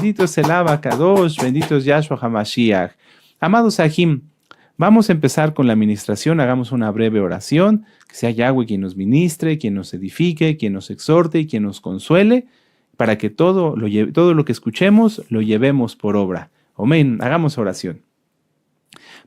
bendito es el Abacadosh, bendito es Yahshua HaMashiach. Amados Sahim, vamos a empezar con la ministración. Hagamos una breve oración, que sea Yahweh quien nos ministre, quien nos edifique, quien nos exhorte y quien nos consuele, para que todo lo que escuchemos lo llevemos por obra. Amén. Hagamos oración.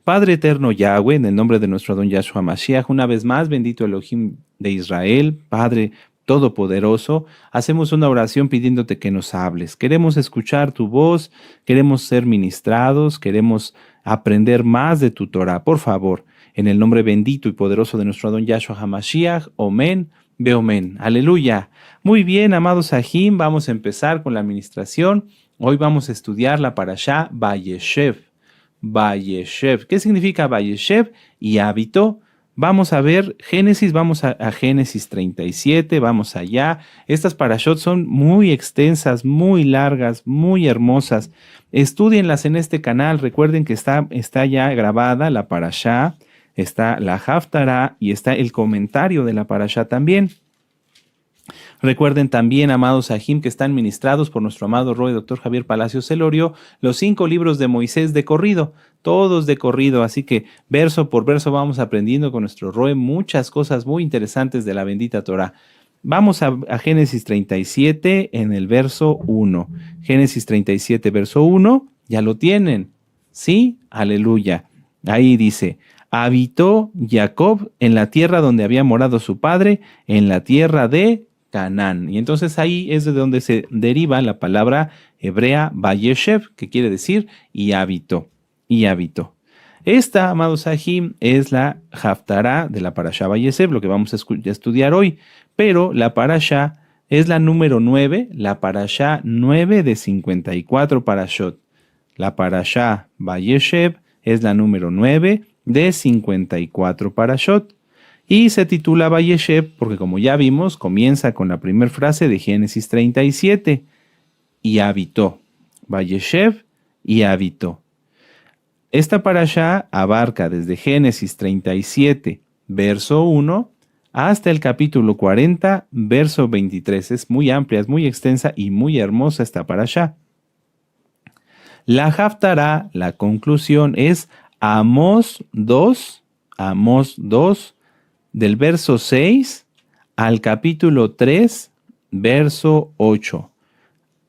Padre eterno Yahweh, en el nombre de nuestro Adón Yahshua Mashiach, una vez más, bendito Elohim de Israel, Padre Todopoderoso, hacemos una oración pidiéndote que nos hables. Queremos escuchar tu voz, queremos ser ministrados, queremos aprender más de tu Torah. Por favor, en el nombre bendito y poderoso de nuestro Adón Yahshua HaMashiach, Omen, Beomen. Aleluya. Muy bien, amados Sahim, vamos a empezar con la ministración. Hoy vamos a estudiar la parashá Vayeshev. Vayeshev. ¿Qué significa Vayeshev? Y habitó. Vamos a ver Génesis, vamos a Génesis 37, vamos allá. Estas parashot son muy extensas, muy largas, muy hermosas. Estúdienlas en este canal. Recuerden que está ya grabada la parashá, está la Haftará y está el comentario de la parashá también. Recuerden también, amados Sahim, que están ministrados por nuestro amado Roe, Dr. Javier Palacios Celorio, los 5 libros de Moisés de corrido, todos de corrido, así que verso por verso vamos aprendiendo con nuestro Roe muchas cosas muy interesantes de la bendita Torah. Vamos a Génesis 37 en el verso 1. Génesis 37, verso 1, ya lo tienen, ¿sí? Aleluya. Ahí dice: habitó Jacob en la tierra donde había morado su padre, en la tierra de Canaán. Y entonces ahí es de donde se deriva la palabra hebrea Vayeshev, que quiere decir y habitó. Y habitó. Esta, amados Sahim, es la Haftará de la parashá Vayeshev, lo que vamos a estudiar hoy. Pero la parashá es la número 9, la parashá 9 de 54 parashot. La parashá Vayeshev es la número 9 de 54 parashot. Y se titula Vayeshev porque, como ya vimos, comienza con la primera frase de Génesis 37. Y habitó. Vayeshev y habitó. Esta parashá abarca desde Génesis 37, verso 1, hasta el capítulo 40, verso 23. Es muy amplia, es muy extensa y muy hermosa esta parashá. La Haftará, la conclusión, es Amós 2, del verso 6 al capítulo 3, verso 8.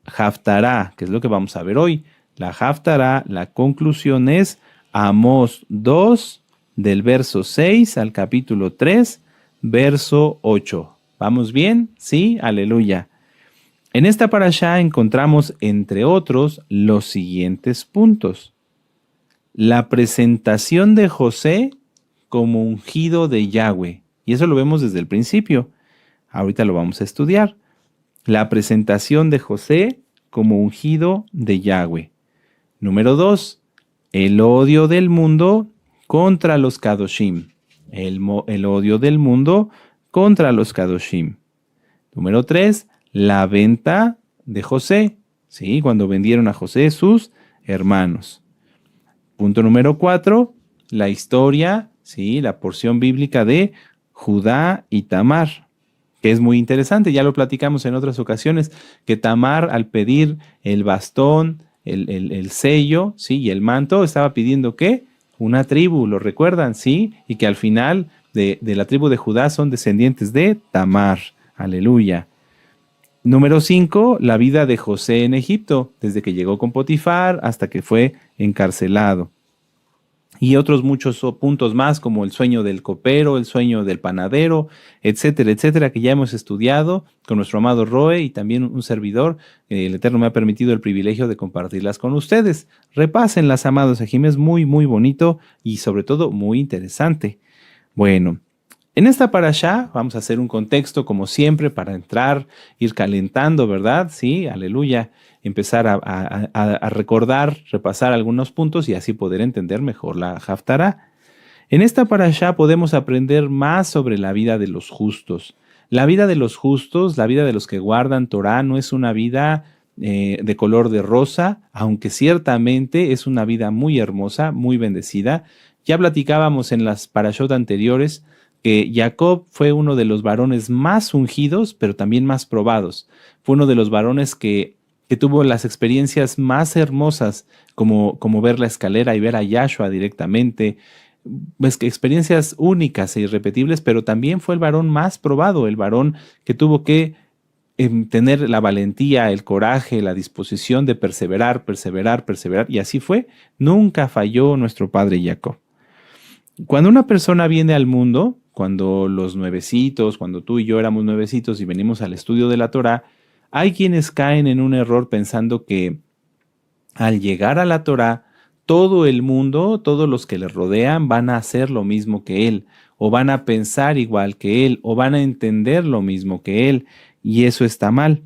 Haftará, que es lo que vamos a ver hoy. La Haftará, la conclusión es Amós 2, del verso 6 al capítulo 3, verso 8. ¿Vamos bien? Sí, aleluya. En esta parashá encontramos, entre otros, los siguientes puntos. La presentación de José como ungido de Yahweh. Y eso lo vemos desde el principio. Ahorita lo vamos a estudiar. La presentación de José como ungido de Yahweh. Número 2. El odio del mundo contra los Kadoshim. El odio del mundo contra los Kadoshim. Número 3. La venta de José. ¿Sí? Cuando vendieron a José sus hermanos. Punto número 4. La historia, ¿sí? La porción bíblica de Judá y Tamar, que es muy interesante. Ya lo platicamos en otras ocasiones, que Tamar, al pedir el bastón, el sello, ¿sí? Y el manto, estaba pidiendo ¿qué? Una tribu, ¿lo recuerdan? ¿Sí? Y que al final de la tribu de Judá son descendientes de Tamar. Aleluya. Número 5, la vida de José en Egipto, desde que llegó con Potifar hasta que fue encarcelado. Y otros muchos puntos más, como el sueño del copero, el sueño del panadero, etcétera, etcétera, que ya hemos estudiado con nuestro amado Roe y también un servidor. El Eterno me ha permitido el privilegio de compartirlas con ustedes. Repásenlas, amados Sahim, es muy, muy bonito y sobre todo muy interesante. Bueno, en esta parashá vamos a hacer un contexto como siempre para entrar, ir calentando, ¿verdad? Sí, aleluya. Empezar a recordar, repasar algunos puntos y así poder entender mejor la Haftará. En esta parashá podemos aprender más sobre la vida de los justos. La vida de los justos, la vida de los que guardan Torah, no es una vida de color de rosa, aunque ciertamente es una vida muy hermosa, muy bendecida. Ya platicábamos en las parashot anteriores que Jacob fue uno de los varones más ungidos, pero también más probados. Fue uno de los varones que que tuvo las experiencias más hermosas, como ver la escalera y ver a Yahshua directamente, pues que experiencias únicas e irrepetibles, pero también fue el varón más probado, el varón que tuvo que tener la valentía, el coraje, la disposición de perseverar, perseverar, perseverar, y así fue. Nunca falló nuestro padre Jacob. Cuando una persona viene al mundo, cuando los nuevecitos, cuando tú y yo éramos nuevecitos y venimos al estudio de la Torá, hay quienes caen en un error pensando que al llegar a la Torá, todo el mundo, todos los que le rodean van a hacer lo mismo que él, o van a pensar igual que él, o van a entender lo mismo que él, y eso está mal,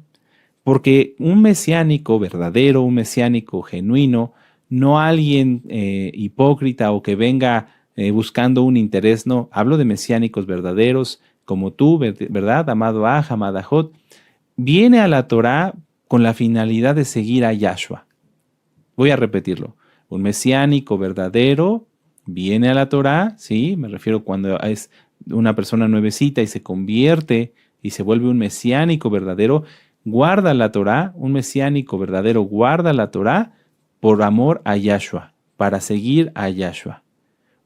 porque un mesiánico verdadero, un mesiánico genuino, no alguien hipócrita o que venga buscando un interés, no, hablo de mesiánicos verdaderos, como tú, ¿verdad? Amado Aj, amada Jot, viene a la Torá con la finalidad de seguir a Yahshua. Voy a repetirlo. Un mesiánico verdadero viene a la Torá, ¿sí? Me refiero cuando es una persona nuevecita y se convierte y se vuelve un mesiánico verdadero, guarda la Torá, un mesiánico verdadero guarda la Torá por amor a Yahshua, para seguir a Yahshua.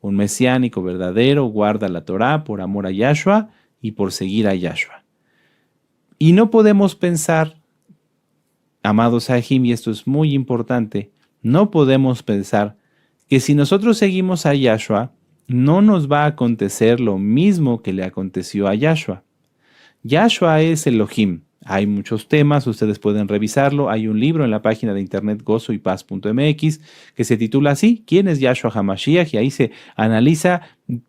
Un mesiánico verdadero guarda la Torá por amor a Yahshua y por seguir a Yahshua. Y no podemos pensar, amados Sahim, y esto es muy importante, no podemos pensar que si nosotros seguimos a Yahshua, no nos va a acontecer lo mismo que le aconteció a Yahshua. Yahshua es Elohim. Hay muchos temas, ustedes pueden revisarlo. Hay un libro en la página de internet gozoypaz.mx que se titula así, ¿Quién es Yahshua HaMashiach? Y ahí se analiza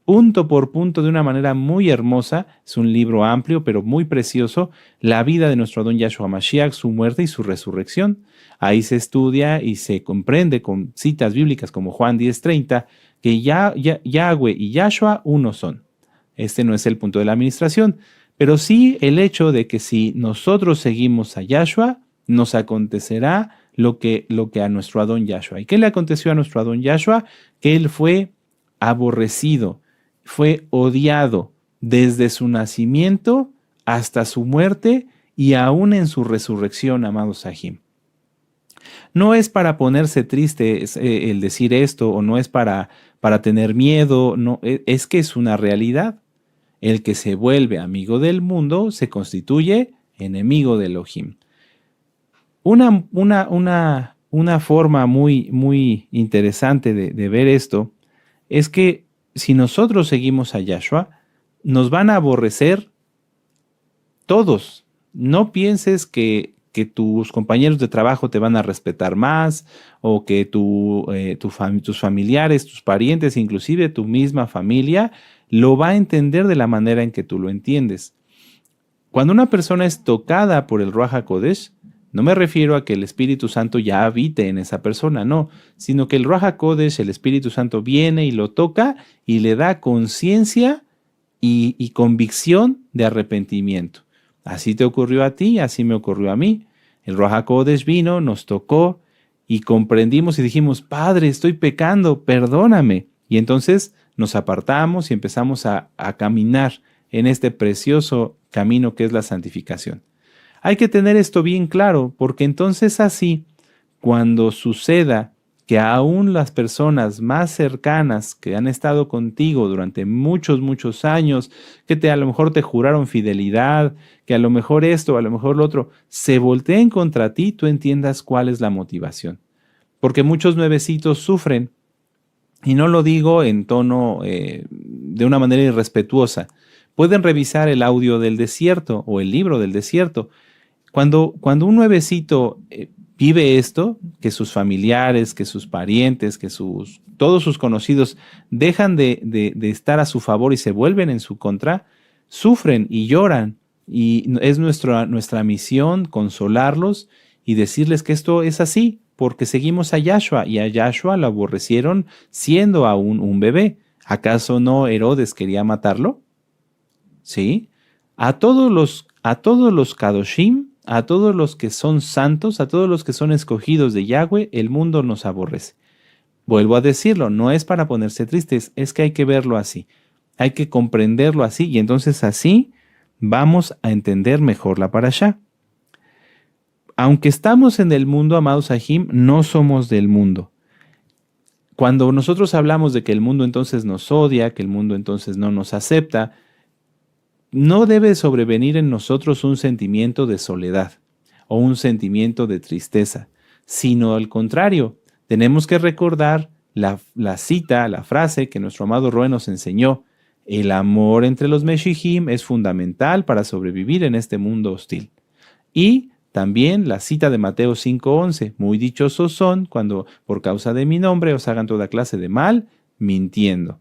punto por punto de una manera muy hermosa. Es un libro amplio, pero muy precioso, la vida de nuestro Adón Yahshua HaMashiach, su muerte y su resurrección. Ahí se estudia y se comprende con citas bíblicas como Juan 10:30 que Yahweh y Yahshua uno son. Este no es el punto de la administración, pero sí el hecho de que si nosotros seguimos a Yahshua, nos acontecerá lo que a nuestro Adón Yahshua. ¿Y qué le aconteció a nuestro Adón Yahshua? Que él fue aborrecido, fue odiado desde su nacimiento hasta su muerte y aún en su resurrección, amados Sahim. No es para ponerse triste el decir esto, o no es para tener miedo, no, es que es una realidad. El que se vuelve amigo del mundo se constituye enemigo de Elohim. Una forma muy, muy interesante de ver esto es que si nosotros seguimos a Yahshua, nos van a aborrecer todos. No pienses que tus compañeros de trabajo te van a respetar más, o que tus familiares, tus parientes, inclusive tu misma familia, lo va a entender de la manera en que tú lo entiendes. Cuando una persona es tocada por el Ruach HaKodesh, no me refiero a que el Espíritu Santo ya habite en esa persona, no, sino que el Ruach HaKodesh, el Espíritu Santo, viene y lo toca y le da conciencia y convicción de arrepentimiento. Así te ocurrió a ti, así me ocurrió a mí. El Ruach HaKodesh vino, nos tocó y comprendimos y dijimos, Padre, estoy pecando, perdóname. Y entonces nos apartamos y empezamos a caminar en este precioso camino que es la santificación. Hay que tener esto bien claro, porque entonces así, cuando suceda que aún las personas más cercanas que han estado contigo durante muchos, muchos años, que a lo mejor te juraron fidelidad, que a lo mejor esto, a lo mejor lo otro, se volteen contra ti, tú entiendas cuál es la motivación. Porque muchos nuevecitos sufren, y no lo digo en tono de una manera irrespetuosa. Pueden revisar el audio del desierto o el libro del desierto. Cuando un nuevecito vive esto, que sus familiares, que sus parientes, que todos sus conocidos dejan de estar a su favor y se vuelven en su contra, sufren y lloran. Y es nuestra misión consolarlos y decirles que esto es así, porque seguimos a Yahshua, y a Yahshua lo aborrecieron siendo aún un bebé. ¿Acaso no Herodes quería matarlo? ¿Sí? A todos los Kadoshim, a todos los que son santos, a todos los que son escogidos de Yahweh, el mundo nos aborrece. Vuelvo a decirlo, no es para ponerse tristes, es que hay que verlo así, hay que comprenderlo así, y entonces así vamos a entender mejor la parashá. aunque estamos en el mundo, amados Sahim, no somos del mundo. Cuando nosotros hablamos de que el mundo entonces nos odia, que el mundo entonces no nos acepta, no debe sobrevenir en nosotros un sentimiento de soledad o un sentimiento de tristeza, sino al contrario, tenemos que recordar la cita, la frase que nuestro amado Roe nos enseñó. El amor entre los Meshihim es fundamental para sobrevivir en este mundo hostil. Y también la cita de Mateo 5:11, muy dichosos son cuando por causa de mi nombre os hagan toda clase de mal, mintiendo.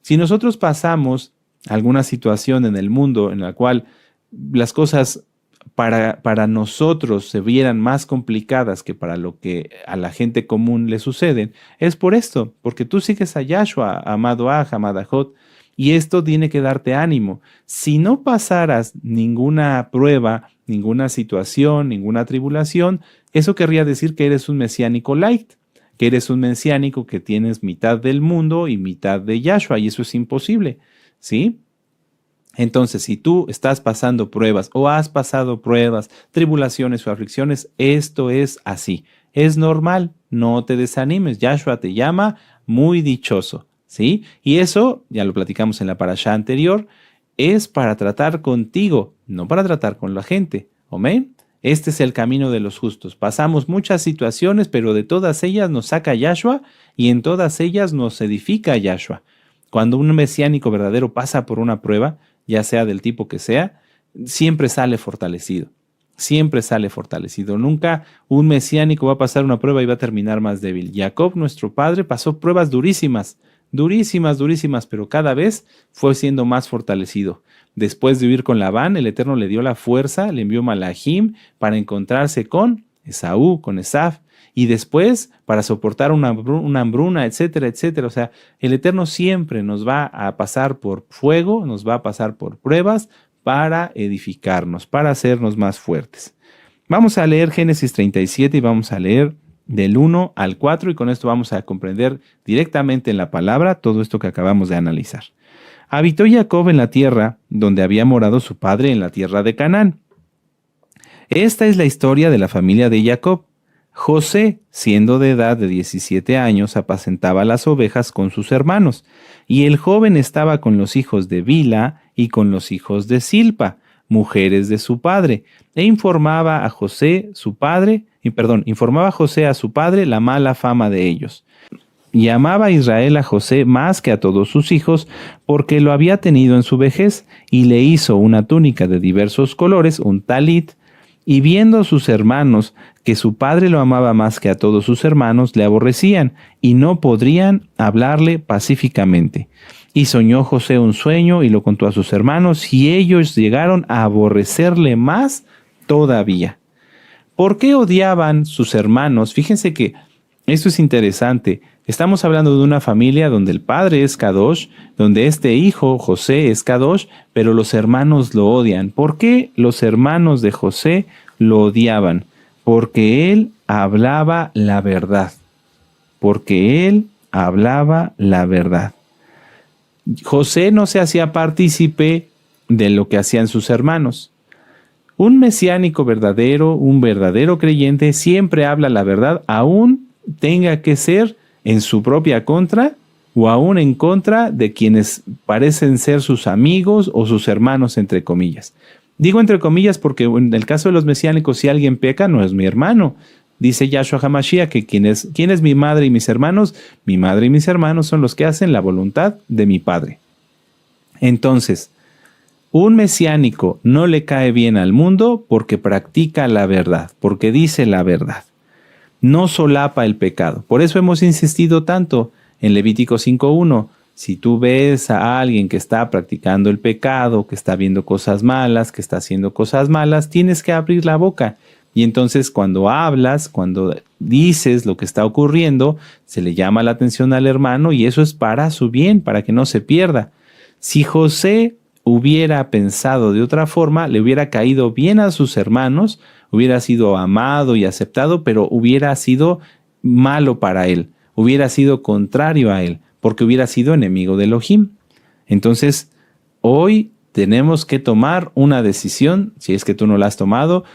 Si nosotros pasamos alguna situación en el mundo en la cual las cosas para nosotros se vieran más complicadas que para lo que a la gente común le suceden, es por esto, porque tú sigues a Yahshua, amado Aj, amada Jot, y esto tiene que darte ánimo. Si no pasaras ninguna prueba, ninguna situación, ninguna tribulación, eso querría decir que eres un mesiánico light, que eres un mesiánico que tienes mitad del mundo y mitad de Yahshua, y eso es imposible, ¿sí? Entonces, si tú estás pasando pruebas o has pasado pruebas, tribulaciones o aflicciones, esto es así. Es normal, no te desanimes. Yahshua te llama muy dichoso, ¿sí? Y eso, ya lo platicamos en la parashá anterior, es para tratar contigo, no para tratar con la gente. ¿Amén? Este es el camino de los justos. Pasamos muchas situaciones, pero de todas ellas nos saca Yahshua y en todas ellas nos edifica Yahshua. Cuando un mesiánico verdadero pasa por una prueba, ya sea del tipo que sea, siempre sale fortalecido. Siempre sale fortalecido. Nunca un mesiánico va a pasar una prueba y va a terminar más débil. Jacob, nuestro padre, pasó pruebas durísimas, pero cada vez fue siendo más fortalecido. Después de huir con Labán, el Eterno le dio la fuerza, le envió Malahim para encontrarse con Esaú, con Esaf, y después para soportar una hambruna, etcétera, etcétera. O sea, el Eterno siempre nos va a pasar por fuego, nos va a pasar por pruebas para edificarnos, para hacernos más fuertes. Vamos a leer Génesis 37 y vamos a leer del 1 al 4 y con esto vamos a comprender directamente en la palabra todo esto que acabamos de analizar. Habitó Jacob en la tierra donde había morado su padre en la tierra de Canaán. Esta es la historia de la familia de Jacob. José, siendo de edad de 17 años, apacentaba las ovejas con sus hermanos, y el joven estaba con los hijos de Bila y con los hijos de Silpa, mujeres de su padre, e informaba a José a su padre la mala fama de ellos. Y amaba Israel a José más que a todos sus hijos, porque lo había tenido en su vejez, y le hizo una túnica de diversos colores, un talit. Y viendo sus hermanos que su padre lo amaba más que a todos sus hermanos, le aborrecían y no podrían hablarle pacíficamente. Y soñó José un sueño y lo contó a sus hermanos, y ellos llegaron a aborrecerle más todavía. ¿Por qué odiaban sus hermanos? Fíjense que esto es interesante. Estamos hablando de una familia donde el padre es Kadosh, donde este hijo, José, es Kadosh, pero los hermanos lo odian. ¿Por qué los hermanos de José lo odiaban? Porque él hablaba la verdad. Porque él hablaba la verdad. José no se hacía partícipe de lo que hacían sus hermanos. Un mesiánico verdadero, un verdadero creyente, siempre habla la verdad, aún tenga que ser en su propia contra o aún en contra de quienes parecen ser sus amigos o sus hermanos, entre comillas. Digo entre comillas porque en el caso de los mesiánicos, si alguien peca, no es mi hermano. Dice Yahshua HaMashiach que ¿quién es mi madre y mis hermanos? Mi madre y mis hermanos son los que hacen la voluntad de mi Padre. Entonces, un mesiánico no le cae bien al mundo porque practica la verdad, porque dice la verdad. No solapa el pecado. Por eso hemos insistido tanto en Levítico 5:1. Si tú ves a alguien que está practicando el pecado, que está viendo cosas malas, que está haciendo cosas malas, tienes que abrir la boca. Y entonces cuando hablas, cuando dices lo que está ocurriendo, se le llama la atención al hermano y eso es para su bien, para que no se pierda. Si José hubiera pensado de otra forma, le hubiera caído bien a sus hermanos, hubiera sido amado y aceptado, pero hubiera sido malo para él, hubiera sido contrario a él, porque hubiera sido enemigo de Elohim. Entonces, hoy tenemos que tomar una decisión, si es que tú no la has tomado,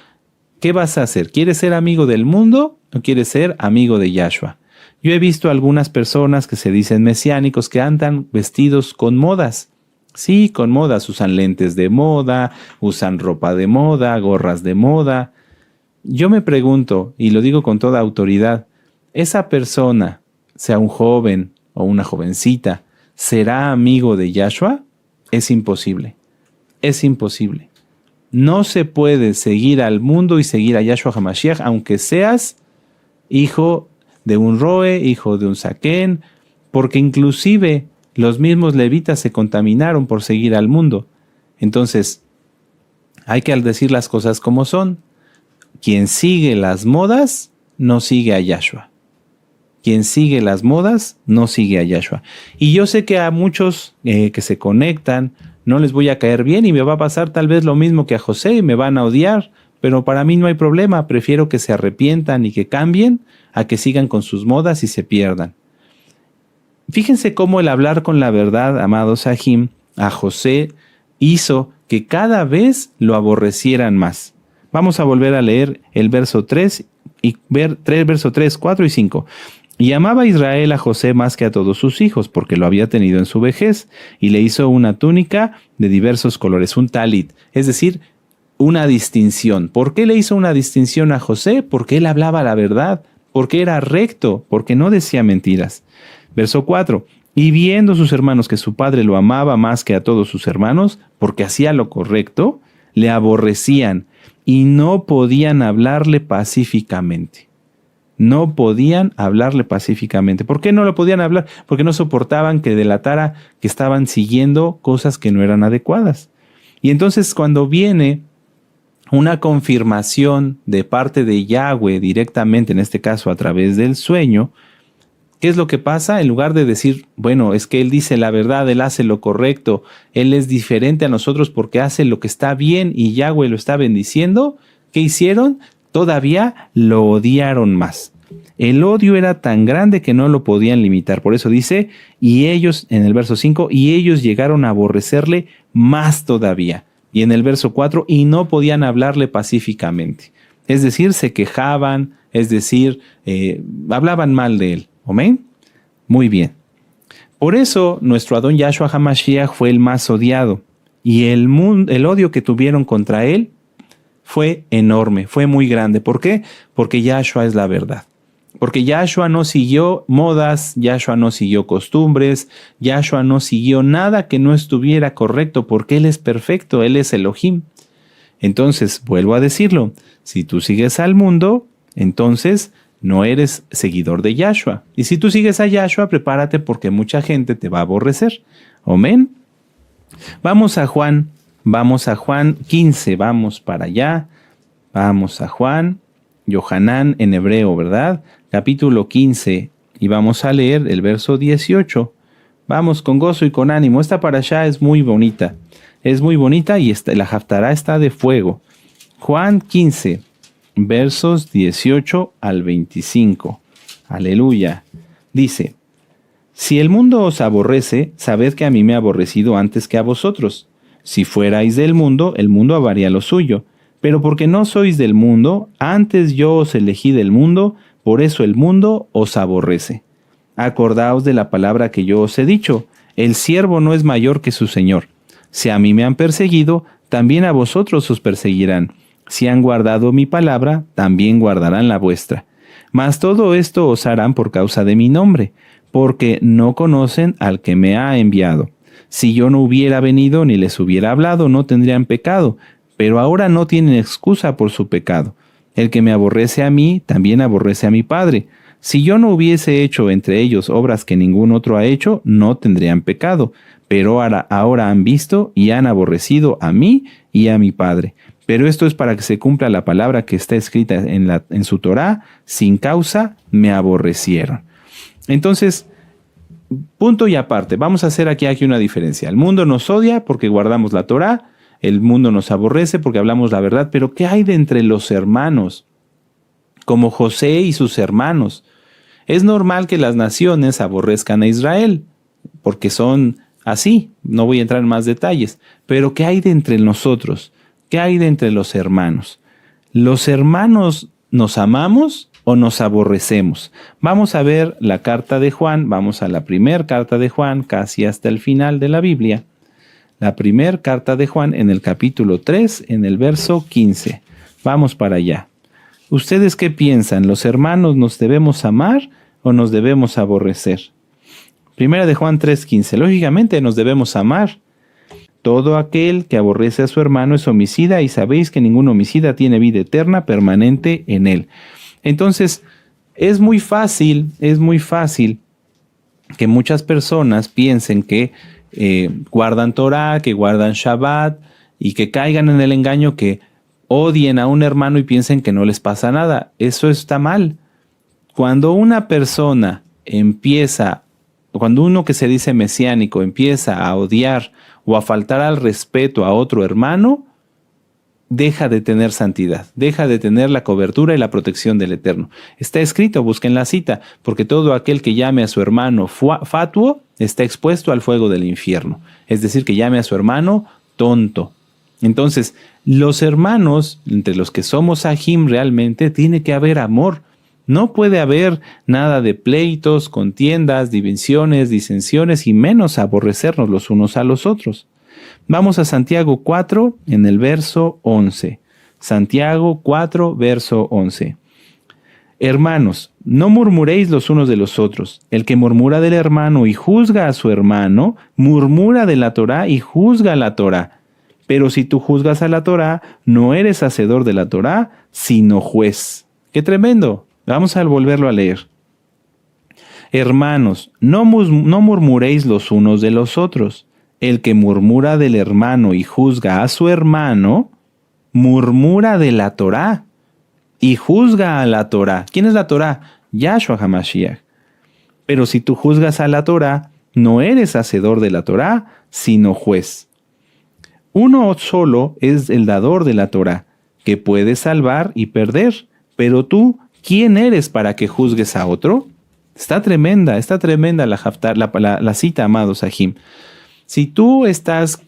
¿Qué vas a hacer? ¿Quieres ser amigo del mundo o quieres ser amigo de Yahshua? Yo he visto algunas personas que se dicen mesiánicos que andan vestidos con modas. Sí, con modas. Usan lentes de moda, usan ropa de moda, gorras de moda. Yo me pregunto, y lo digo con toda autoridad, ¿esa persona, sea un joven o una jovencita, será amigo de Yahshua? Es imposible. Es imposible. No se puede seguir al mundo y seguir a Yahshua HaMashiach, aunque seas hijo de un roe, hijo de un zaquén, porque inclusive los mismos levitas se contaminaron por seguir al mundo. Entonces, hay que decir las cosas como son. Quien sigue las modas, no sigue a Yahshua. Quien sigue las modas, no sigue a Yahshua. Y yo sé que a muchos que se conectan, no les voy a caer bien y me va a pasar tal vez lo mismo que a José y me van a odiar, pero para mí no hay problema. Prefiero que se arrepientan y que cambien a que sigan con sus modas y se pierdan. Fíjense cómo el hablar con la verdad, amado Sahim, a José hizo que cada vez lo aborrecieran más. Vamos a volver a leer el verso 3, verso 3, 4 y 5. Y amaba Israel a José más que a todos sus hijos, porque lo había tenido en su vejez, y le hizo una túnica de diversos colores, un talit, es decir, una distinción. ¿Por qué le hizo una distinción a José? Porque él hablaba la verdad, porque era recto, porque no decía mentiras. Verso 4. Y viendo sus hermanos que su padre lo amaba más que a todos sus hermanos, porque hacía lo correcto, le aborrecían y no podían hablarle pacíficamente. No podían hablarle pacíficamente. ¿Por qué no lo podían hablar? Porque no soportaban que delatara que estaban siguiendo cosas que no eran adecuadas. Y entonces cuando viene una confirmación de parte de Yahweh directamente, en este caso a través del sueño, ¿qué es lo que pasa? En lugar de decir, bueno, es que él dice la verdad, él hace lo correcto, él es diferente a nosotros porque hace lo que está bien y Yahweh lo está bendiciendo, ¿qué hicieron? Todavía lo odiaron más. El odio era tan grande que no lo podían limitar. Por eso dice, y ellos, en el verso 5, y ellos llegaron a aborrecerle más todavía. Y en el verso 4, y no podían hablarle pacíficamente. Es decir, se quejaban, es decir, hablaban mal de él. ¿Amén? Muy bien. Por eso, nuestro Adón Yahshua HaMashiach fue el más odiado. Y el odio que tuvieron contra él fue enorme, fue muy grande. ¿Por qué? Porque Yahshua es la verdad. Porque Yahshua no siguió modas, Yahshua no siguió costumbres, Yahshua no siguió nada que no estuviera correcto, porque Él es perfecto, Él es Elohim. Entonces, vuelvo a decirlo, si tú sigues al mundo, entonces no eres seguidor de Yahshua. Y si tú sigues a Yahshua, prepárate porque mucha gente te va a aborrecer. Amén. Vamos a Juan 15, vamos para allá. Vamos a Juan, Yohanan en hebreo, ¿verdad? Capítulo 15, y vamos a leer el verso 18. Vamos con gozo y con ánimo. Esta parashá es muy bonita. Es muy bonita y la Haftará está de fuego. Juan 15, versos 18 al 25. Aleluya. Dice, si el mundo os aborrece, sabed que a mí me ha aborrecido antes que a vosotros. Si fuerais del mundo, el mundo amaría lo suyo. Pero porque no sois del mundo, antes yo os elegí del mundo, por eso el mundo os aborrece. Acordaos de la palabra que yo os he dicho, el siervo no es mayor que su señor. Si a mí me han perseguido, también a vosotros os perseguirán. Si han guardado mi palabra, también guardarán la vuestra. Mas todo esto os harán por causa de mi nombre, porque no conocen al que me ha enviado. Si yo no hubiera venido ni les hubiera hablado, no tendrían pecado, pero ahora no tienen excusa por su pecado. El que me aborrece a mí, también aborrece a mi Padre. Si yo no hubiese hecho entre ellos obras que ningún otro ha hecho, no tendrían pecado. Pero ahora han visto y han aborrecido a mí y a mi Padre. Pero esto es para que se cumpla la palabra que está escrita en su Torá, sin causa me aborrecieron. Entonces, punto y aparte, vamos a hacer aquí una diferencia. El mundo nos odia porque guardamos la Torá, el mundo nos aborrece porque hablamos la verdad, pero ¿qué hay de entre los hermanos? Como José y sus hermanos. Es normal que las naciones aborrezcan a Israel, porque son así, no voy a entrar en más detalles, pero ¿qué hay de entre nosotros? ¿Qué hay de entre los hermanos? ¿Los hermanos nos amamos o nos aborrecemos? Vamos a ver la carta de Juan, vamos a la primera carta de Juan, casi hasta el final de la Biblia. La primera carta de Juan en el capítulo 3, en el verso 15. Vamos para allá. ¿Ustedes qué piensan? ¿Los hermanos nos debemos amar o nos debemos aborrecer? Primera de Juan 3:15. Lógicamente nos debemos amar. Todo aquel que aborrece a su hermano es homicida y sabéis que ningún homicida tiene vida eterna permanente en él. Entonces, es muy fácil que muchas personas piensen que guardan Torah, que guardan Shabbat y que caigan en el engaño que odien a un hermano y piensen que no les pasa nada. Eso está mal. Cuando una persona cuando uno que se dice mesiánico empieza a odiar o a faltar al respeto a otro hermano, deja de tener santidad, deja de tener la cobertura y la protección del Eterno. Está escrito, busquen la cita, porque todo aquel que llame a su hermano fatuo está expuesto al fuego del infierno. Es decir, que llame a su hermano tonto. Entonces, los hermanos, entre los que somos ajim realmente, tiene que haber amor. No puede haber nada de pleitos, contiendas, divisiones, disensiones y menos aborrecernos los unos a los otros. Vamos a Santiago 4 en el verso 11. Santiago 4, verso 11. Hermanos, no murmuréis los unos de los otros. El que murmura del hermano y juzga a su hermano, murmura de la Torá y juzga a la Torá. Pero si tú juzgas a la Torá, no eres hacedor de la Torá, sino juez. ¡Qué tremendo! Vamos a volverlo a leer. Hermanos, no murmuréis los unos de los otros. El que murmura del hermano y juzga a su hermano, murmura de la Torá y juzga a la Torá. ¿Quién es la Torá? Yahshua HaMashiach. Pero si tú juzgas a la Torá, no eres hacedor de la Torá, sino juez. Uno solo es el dador de la Torá, que puede salvar y perder. Pero tú, ¿quién eres para que juzgues a otro? Está tremenda la cita, amados Ajim. Si tú estás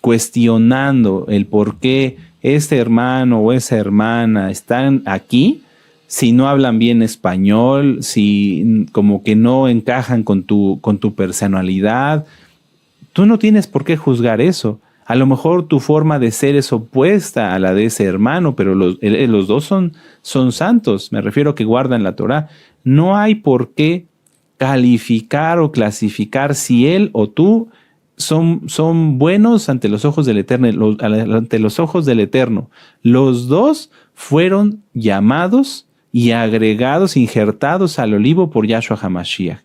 cuestionando el por qué este hermano o esa hermana están aquí, si no hablan bien español, si como que no encajan con tu personalidad, tú no tienes por qué juzgar eso. A lo mejor tu forma de ser es opuesta a la de ese hermano, pero los dos son santos. Me refiero a que guardan la Torá. No hay por qué calificar o clasificar si él o tú son buenos ante los ojos del Eterno. Ante los ojos del Eterno. Los dos fueron llamados y agregados, injertados al olivo por Yahshua HaMashiach.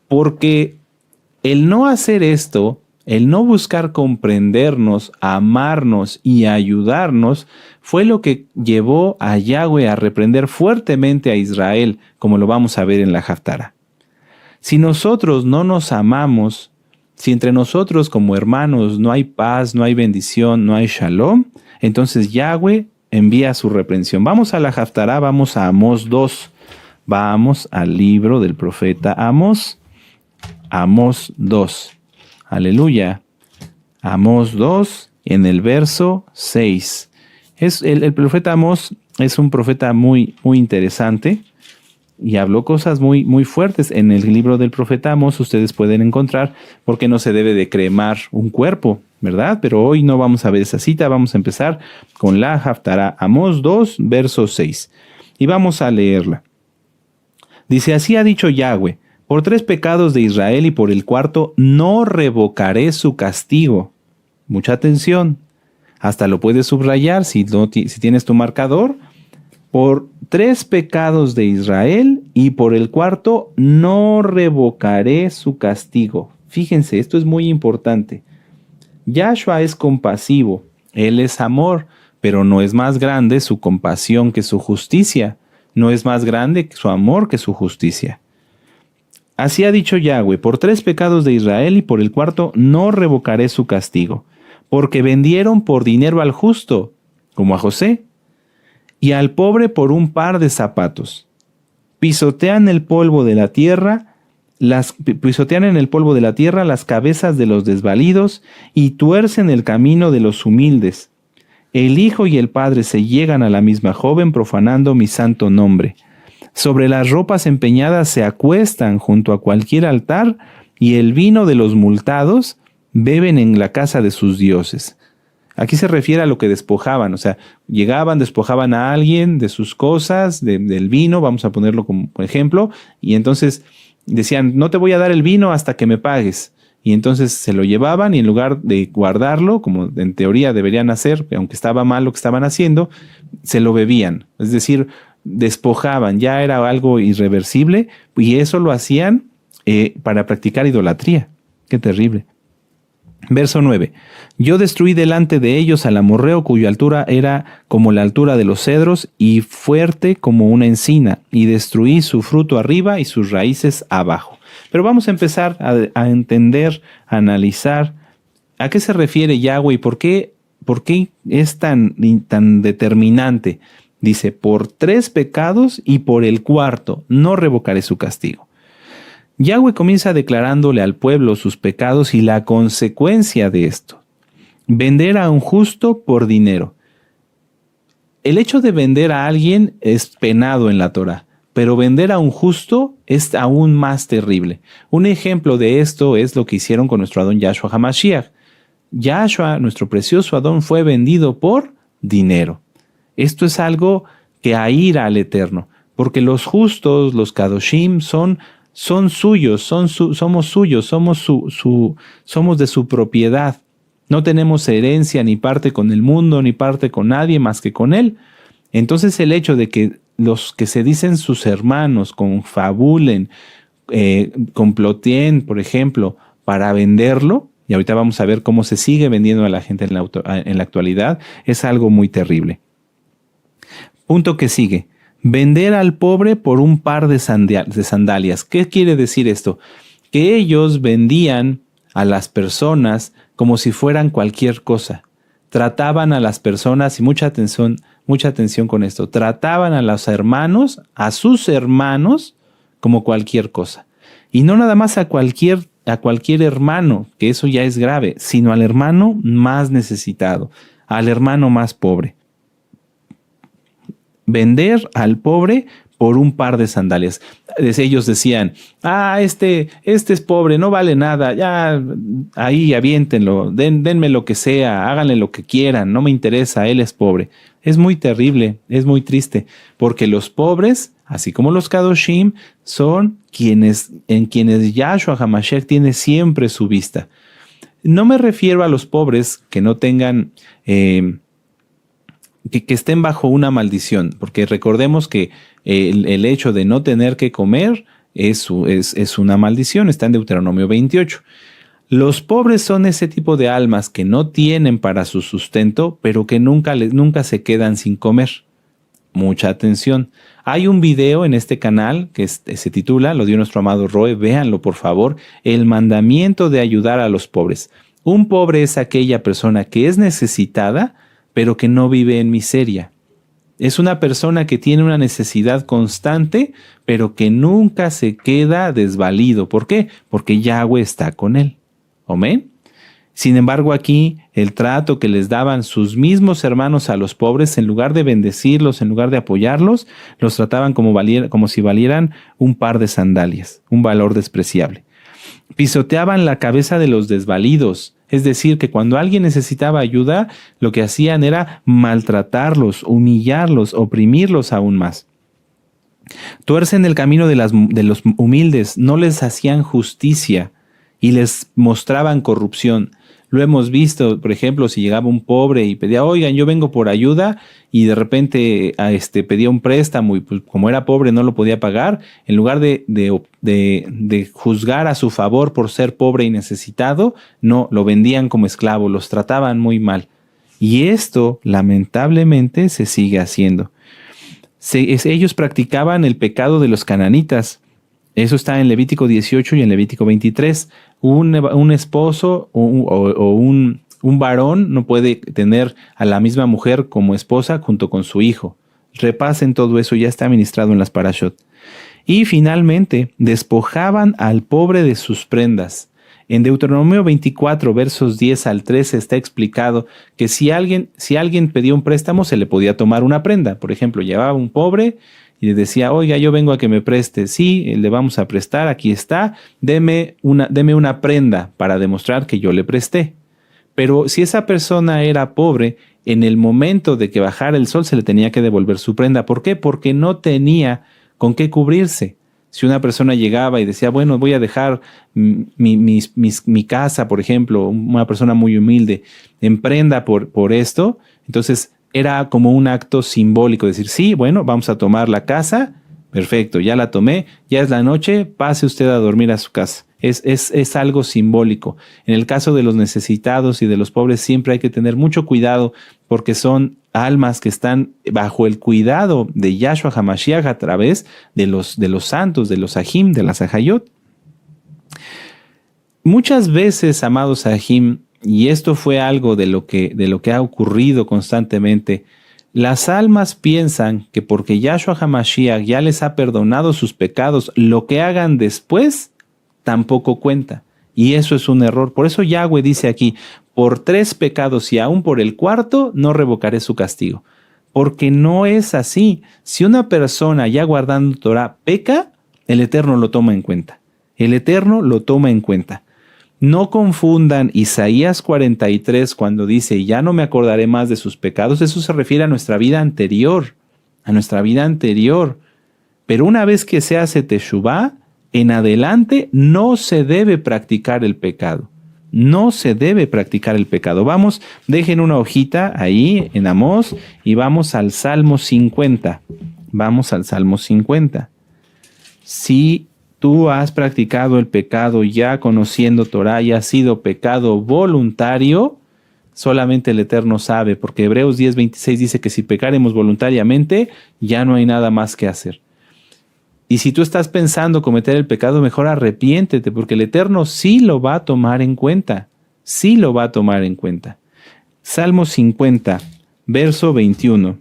Porque el no hacer esto, el no buscar comprendernos, amarnos y ayudarnos, fue lo que llevó a Yahweh a reprender fuertemente a Israel, como lo vamos a ver en la Haftará. Si nosotros no nos amamos, si entre nosotros como hermanos no hay paz, no hay bendición, no hay shalom, entonces Yahweh envía su reprensión. Vamos a la Haftará, vamos a Amós 2. Vamos al libro del profeta Amós. Amós 2. Aleluya. Amós 2 en el verso 6. El profeta Amós es un profeta muy, muy interesante y habló cosas muy, muy fuertes. En el libro del profeta Amós ustedes pueden encontrar por qué no se debe de cremar un cuerpo, ¿verdad? Pero hoy no vamos a ver esa cita, vamos a empezar con la Haftará. Amós 2, verso 6. Y vamos a leerla. Dice, así ha dicho Yahweh, por 3 pecados de Israel y por el 4 no revocaré su castigo. Mucha atención. Hasta lo puedes subrayar si tienes tu marcador. Por 3 pecados de Israel y por el 4 no revocaré su castigo. Fíjense, esto es muy importante. Yahshua es compasivo, Él es amor, pero no es más grande su compasión que su justicia. No es más grande su amor que su justicia. Así ha dicho Yahweh, por 3 pecados de Israel y por el 4 no revocaré su castigo, porque vendieron por dinero al justo, como a José, y al pobre por un par de zapatos. Pisotean en el polvo de la tierra las cabezas de los desvalidos y tuercen el camino de los humildes. El hijo y el padre se llegan a la misma joven profanando mi santo nombre. Sobre las ropas empeñadas se acuestan junto a cualquier altar y el vino de los multados beben en la casa de sus dioses. Aquí se refiere a lo que despojaban, o sea, llegaban, despojaban a alguien de sus cosas, del vino, vamos a ponerlo como ejemplo, y entonces decían, no te voy a dar el vino hasta que me pagues. Y entonces se lo llevaban y en lugar de guardarlo, como en teoría deberían hacer, aunque estaba mal lo que estaban haciendo, se lo bebían. Es decir, despojaban, ya era algo irreversible y eso lo hacían para practicar idolatría. Qué terrible. Verso 9. Yo destruí delante de ellos al amorreo cuya altura era como la altura de los cedros y fuerte como una encina, y destruí su fruto arriba y sus raíces abajo. Pero vamos a empezar a entender, a analizar a qué se refiere Yahweh y por qué es tan determinante. Dice, por 3 pecados y por el 4 no revocaré su castigo. Yahweh comienza declarándole al pueblo sus pecados y la consecuencia de esto. Vender a un justo por dinero. El hecho de vender a alguien es penado en la Torá, pero vender a un justo es aún más terrible. Un ejemplo de esto es lo que hicieron con nuestro Adón Yahshua HaMashiach. Yahshua, nuestro precioso Adón, fue vendido por dinero. Esto es algo que aira al Eterno, porque los justos, los Kadoshim, son suyos, somos suyos, somos de su propiedad. No tenemos herencia ni parte con el mundo, ni parte con nadie más que con Él. Entonces el hecho de que los que se dicen sus hermanos confabulen, comploteen, por ejemplo, para venderlo, y ahorita vamos a ver cómo se sigue vendiendo a la gente en la actualidad, es algo muy terrible. Punto que sigue. Vender al pobre por un par de sandalias. ¿Qué quiere decir esto? Que ellos vendían a las personas como si fueran cualquier cosa. Trataban a las personas, y mucha atención con esto, trataban a los hermanos, a sus hermanos, como cualquier cosa. Y no nada más a cualquier hermano, que eso ya es grave, sino al hermano más necesitado, al hermano más pobre. Vender al pobre por un par de sandalias. Ellos decían, este es pobre, no vale nada, ya ahí aviéntenlo, denme lo que sea, háganle lo que quieran, no me interesa, él es pobre. Es muy terrible, es muy triste, porque los pobres, así como los Kadoshim, son en quienes Yahshua HaMashiach tiene siempre su vista. No me refiero a los pobres que no tengan... Que estén bajo una maldición, porque recordemos que el hecho de no tener que comer es una maldición, está en Deuteronomio 28. Los pobres son ese tipo de almas que no tienen para su sustento, pero que nunca se quedan sin comer. Mucha atención. Hay un video en este canal que se titula, lo dio nuestro amado Roe, véanlo por favor, el mandamiento de ayudar a los pobres. Un pobre es aquella persona que es necesitada, pero que no vive en miseria. Es una persona que tiene una necesidad constante, pero que nunca se queda desvalido. ¿Por qué? Porque Yahweh está con él. ¿Amén? Sin embargo, aquí el trato que les daban sus mismos hermanos a los pobres, en lugar de bendecirlos, en lugar de apoyarlos, los trataban como si valieran un par de sandalias, un valor despreciable. Pisoteaban la cabeza de los desvalidos. Es decir, que cuando alguien necesitaba ayuda, lo que hacían era maltratarlos, humillarlos, oprimirlos aún más. Tuercen el camino de los humildes, no les hacían justicia y les mostraban corrupción. Lo hemos visto, por ejemplo, si llegaba un pobre y pedía, oigan, yo vengo por ayuda, y de repente pedía un préstamo y pues, como era pobre no lo podía pagar, en lugar de juzgar a su favor por ser pobre y necesitado, no, lo vendían como esclavo, los trataban muy mal. Y esto, lamentablemente, se sigue haciendo. Ellos practicaban el pecado de los cananitas. Eso está en Levítico 18 y en Levítico 23. Un esposo o un varón no puede tener a la misma mujer como esposa junto con su hijo. Repasen todo eso, ya está ministrado en las parashot. Y finalmente, despojaban al pobre de sus prendas. En Deuteronomio 24, versos 10 al 13 está explicado que si alguien pedía un préstamo, se le podía tomar una prenda. Por ejemplo, llevaba un pobre y le decía, oiga, yo vengo a que me preste. Sí, le vamos a prestar, aquí está, deme una prenda para demostrar que yo le presté. Pero si esa persona era pobre, en el momento de que bajara el sol se le tenía que devolver su prenda. ¿Por qué? Porque no tenía con qué cubrirse. Si una persona llegaba y decía, bueno, voy a dejar mi casa, por ejemplo, una persona muy humilde, en prenda por esto, entonces era como un acto simbólico, decir, sí, bueno, vamos a tomar la casa, perfecto, ya la tomé, ya es la noche, pase usted a dormir a su casa. Es algo simbólico. En el caso de los necesitados y de los pobres siempre hay que tener mucho cuidado porque son almas que están bajo el cuidado de Yahshua HaMashiach a través de los santos, de los Sahim, de las Sahayot. Muchas veces, amados Sahim, y esto fue algo de lo que ha ocurrido constantemente, las almas piensan que porque Yahshua HaMashiach ya les ha perdonado sus pecados, lo que hagan después tampoco cuenta. Y eso es un error. Por eso Yahweh dice aquí, por 3 pecados y aún por el 4, no revocaré su castigo. Porque no es así. Si una persona ya guardando Torah peca, el Eterno lo toma en cuenta. El Eterno lo toma en cuenta. No confundan Isaías 43 cuando dice, ya no me acordaré más de sus pecados. Eso se refiere a nuestra vida anterior. A nuestra vida anterior. Pero una vez que se hace teshuvá, en adelante no se debe practicar el pecado. No se debe practicar el pecado. Vamos, dejen una hojita ahí en Amós y vamos al Salmo 50. Vamos al Salmo 50. Si tú has practicado el pecado ya conociendo Torah y ha sido pecado voluntario, solamente el Eterno sabe, porque Hebreos 10:26 dice que si pecaremos voluntariamente, ya no hay nada más que hacer. Y si tú estás pensando cometer el pecado, mejor arrepiéntete, porque el Eterno sí lo va a tomar en cuenta. Sí lo va a tomar en cuenta. Salmo 50, verso 21.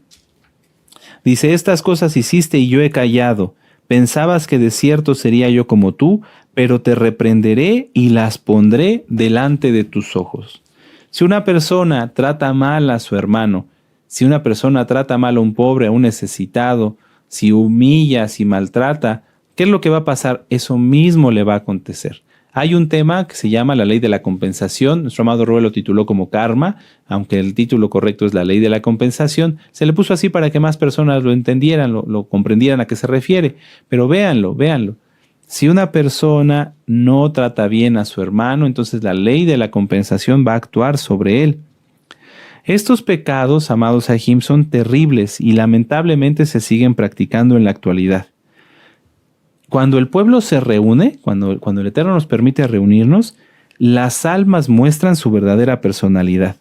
Dice, estas cosas hiciste y yo he callado. Pensabas que de cierto sería yo como tú, pero te reprenderé y las pondré delante de tus ojos. Si una persona trata mal a su hermano, si una persona trata mal a un pobre, a un necesitado, si humilla, si maltrata, ¿qué es lo que va a pasar? Eso mismo le va a acontecer. Hay un tema que se llama la ley de la compensación. Nuestro amado Roe lo tituló como karma, aunque el título correcto es la ley de la compensación. Se le puso así para que más personas lo entendieran, lo comprendieran a qué se refiere. Pero véanlo. Si una persona no trata bien a su hermano, entonces la ley de la compensación va a actuar sobre él. Estos pecados, amados Sahim, son terribles y lamentablemente se siguen practicando en la actualidad. Cuando el pueblo se reúne, cuando el Eterno nos permite reunirnos, las almas muestran su verdadera personalidad.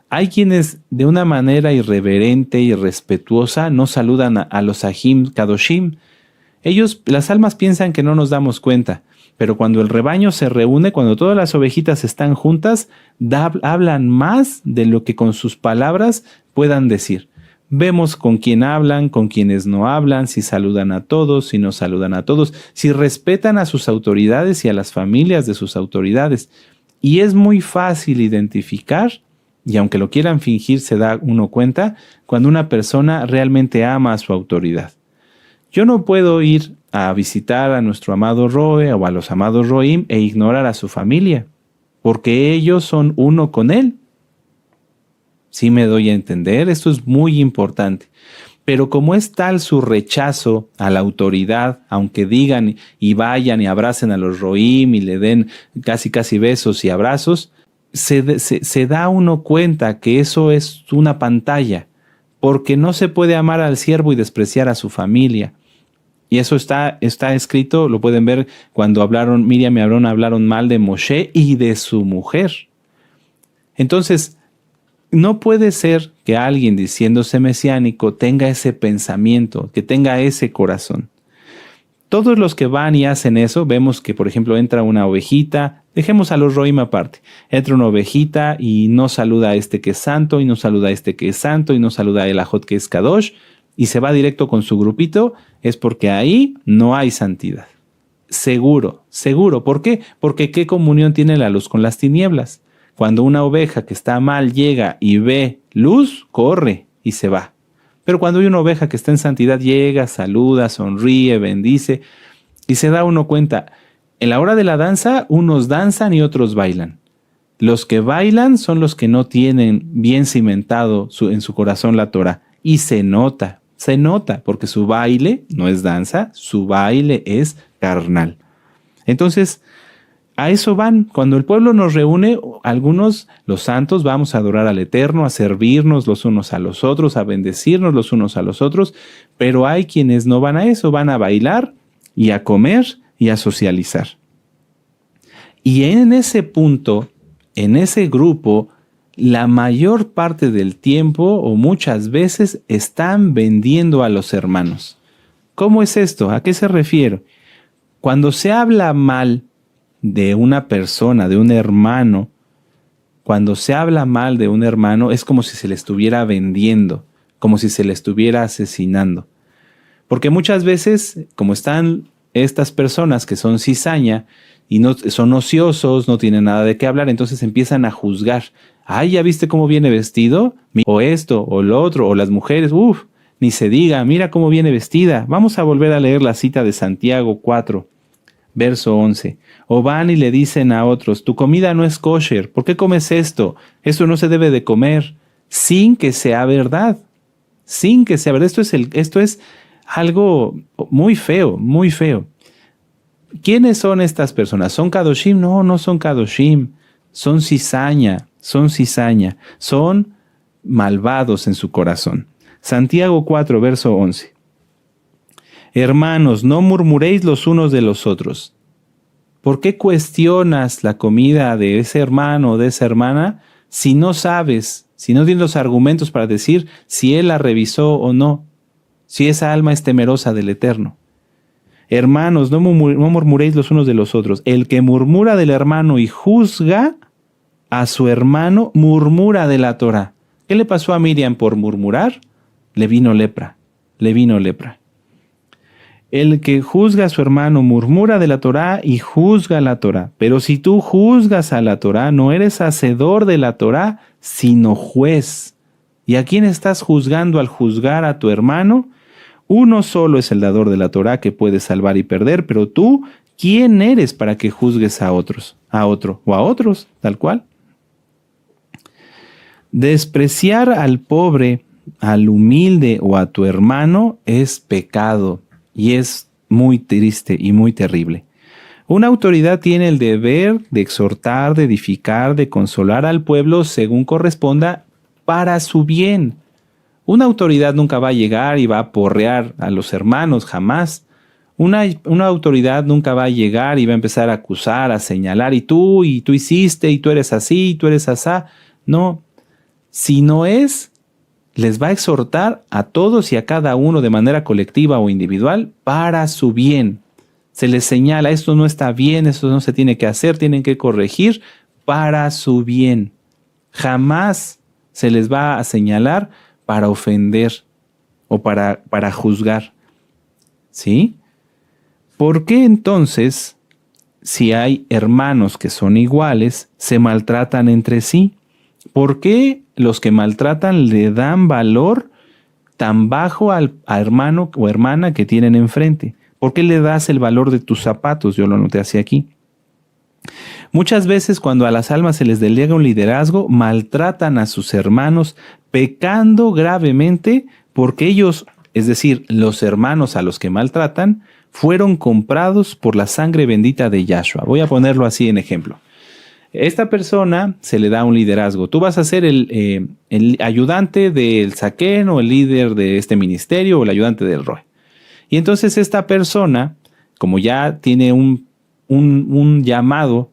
Hay quienes de una manera irreverente y respetuosa no saludan a los Sahim Kadoshim. Las almas piensan que no nos damos cuenta, pero cuando el rebaño se reúne, cuando todas las ovejitas están juntas, hablan más de lo que con sus palabras puedan decir. Vemos con quién hablan, con quienes no hablan, si saludan a todos, si no saludan a todos, si respetan a sus autoridades y a las familias de sus autoridades. Y es muy fácil identificar, y aunque lo quieran fingir, se da uno cuenta, cuando una persona realmente ama a su autoridad. Yo no puedo ir a visitar a nuestro amado Roe o a los amados Roim e ignorar a su familia, porque ellos son uno con él. Sí me doy a entender, esto es muy importante. Pero como es tal su rechazo a la autoridad, aunque digan y vayan y abracen a los Roim y le den casi besos y abrazos, se da uno cuenta que eso es una pantalla, porque no se puede amar al siervo y despreciar a su familia. Y eso está escrito, lo pueden ver cuando Miriam y Aarón hablaron mal de Moshe y de su mujer. Entonces, no puede ser que alguien diciéndose mesiánico tenga ese pensamiento, que tenga ese corazón. Todos los que van y hacen eso, vemos que, por ejemplo, entra una ovejita, dejemos a los Roim aparte, entra una ovejita y no saluda a este que es santo, y no saluda a este que es santo, y no saluda a el Ajot que es Kadosh, y se va directo con su grupito, es porque ahí no hay santidad. seguro, seguro. ¿Por qué? Porque ¿qué comunión tiene la luz con las tinieblas? Cuando una oveja que está mal llega y ve luz, corre y se va. Pero cuando hay una oveja que está en santidad, llega, saluda, sonríe, bendice y se da uno cuenta. En la hora de la danza, unos danzan y otros bailan. Los que bailan son los que no tienen bien cimentado en su corazón la Torah. Y se nota, porque su baile no es danza, su baile es carnal. Entonces, a eso van. Cuando el pueblo nos reúne, algunos, los santos, vamos a adorar al Eterno, a servirnos los unos a los otros, a bendecirnos los unos a los otros, pero hay quienes no van a eso, van a bailar y a comer y a socializar. Y en ese punto, en ese grupo, la mayor parte del tiempo o muchas veces están vendiendo a los hermanos. ¿Cómo es esto? ¿A qué se refiere? Cuando se habla mal de una persona, de un hermano, cuando se habla mal de un hermano es como si se le estuviera vendiendo, como si se le estuviera asesinando. Porque muchas veces, como están estas personas que son cizaña y no son ociosos, no tienen nada de qué hablar, entonces empiezan a juzgar. Ay, ¿ya viste cómo viene vestido? O esto, o lo otro, o las mujeres, ni se diga, mira cómo viene vestida. Vamos a volver a leer la cita de Santiago 4, verso 11. O van y le dicen a otros, tu comida no es kosher, ¿por qué comes esto? Esto no se debe de comer, sin que sea verdad. Sin que sea verdad. Esto es algo muy feo, muy feo. ¿Quiénes son estas personas? ¿Son kadoshim? No, no son kadoshim. Son cizaña, son malvados en su corazón. Santiago 4, verso 11. Hermanos, no murmuréis los unos de los otros. ¿Por qué cuestionas la comida de ese hermano o de esa hermana si no sabes, si no tienes los argumentos para decir si él la revisó o no? Si esa alma es temerosa del Eterno. Hermanos, no murmuréis los unos de los otros. El que murmura del hermano y juzga a su hermano, murmura de la Torah. ¿Qué le pasó a Miriam por murmurar? Le vino lepra. El que juzga a su hermano murmura de la Torah y juzga a la Torah. Pero si tú juzgas a la Torah, no eres hacedor de la Torah, sino juez. ¿Y a quién estás juzgando al juzgar a tu hermano? Uno solo es el dador de la Torah que puede salvar y perder, pero tú, ¿quién eres para que juzgues a otros? A otro o a otros, tal cual. Despreciar al pobre, al humilde o a tu hermano es pecado y es muy triste y muy terrible. Una autoridad tiene el deber de exhortar, de edificar, de consolar al pueblo según corresponda para su bien. Una autoridad nunca va a llegar y va a porrear a los hermanos, jamás. Una autoridad nunca va a llegar y va a empezar a acusar, a señalar, y tú hiciste, y tú eres así, y tú eres asá. No, si no es, les va a exhortar a todos y a cada uno de manera colectiva o individual para su bien. Se les señala, esto no está bien, esto no se tiene que hacer, tienen que corregir para su bien. Jamás se les va a señalar para ofender o para juzgar. ¿Sí? ¿Por qué entonces, si hay hermanos que son iguales, se maltratan entre sí? ¿Por qué los que maltratan le dan valor tan bajo al hermano o hermana que tienen enfrente? ¿Por qué le das el valor de tus zapatos? Yo lo noté así aquí. Muchas veces cuando a las almas se les delega un liderazgo, maltratan a sus hermanos, pecando gravemente porque ellos, es decir, los hermanos a los que maltratan, fueron comprados por la sangre bendita de Yahshua. Voy a ponerlo así en ejemplo. Esta persona se le da un liderazgo. Tú vas a ser el ayudante del Saquén o el líder de este ministerio o el ayudante del Roe. Y entonces esta persona, como ya tiene un llamado,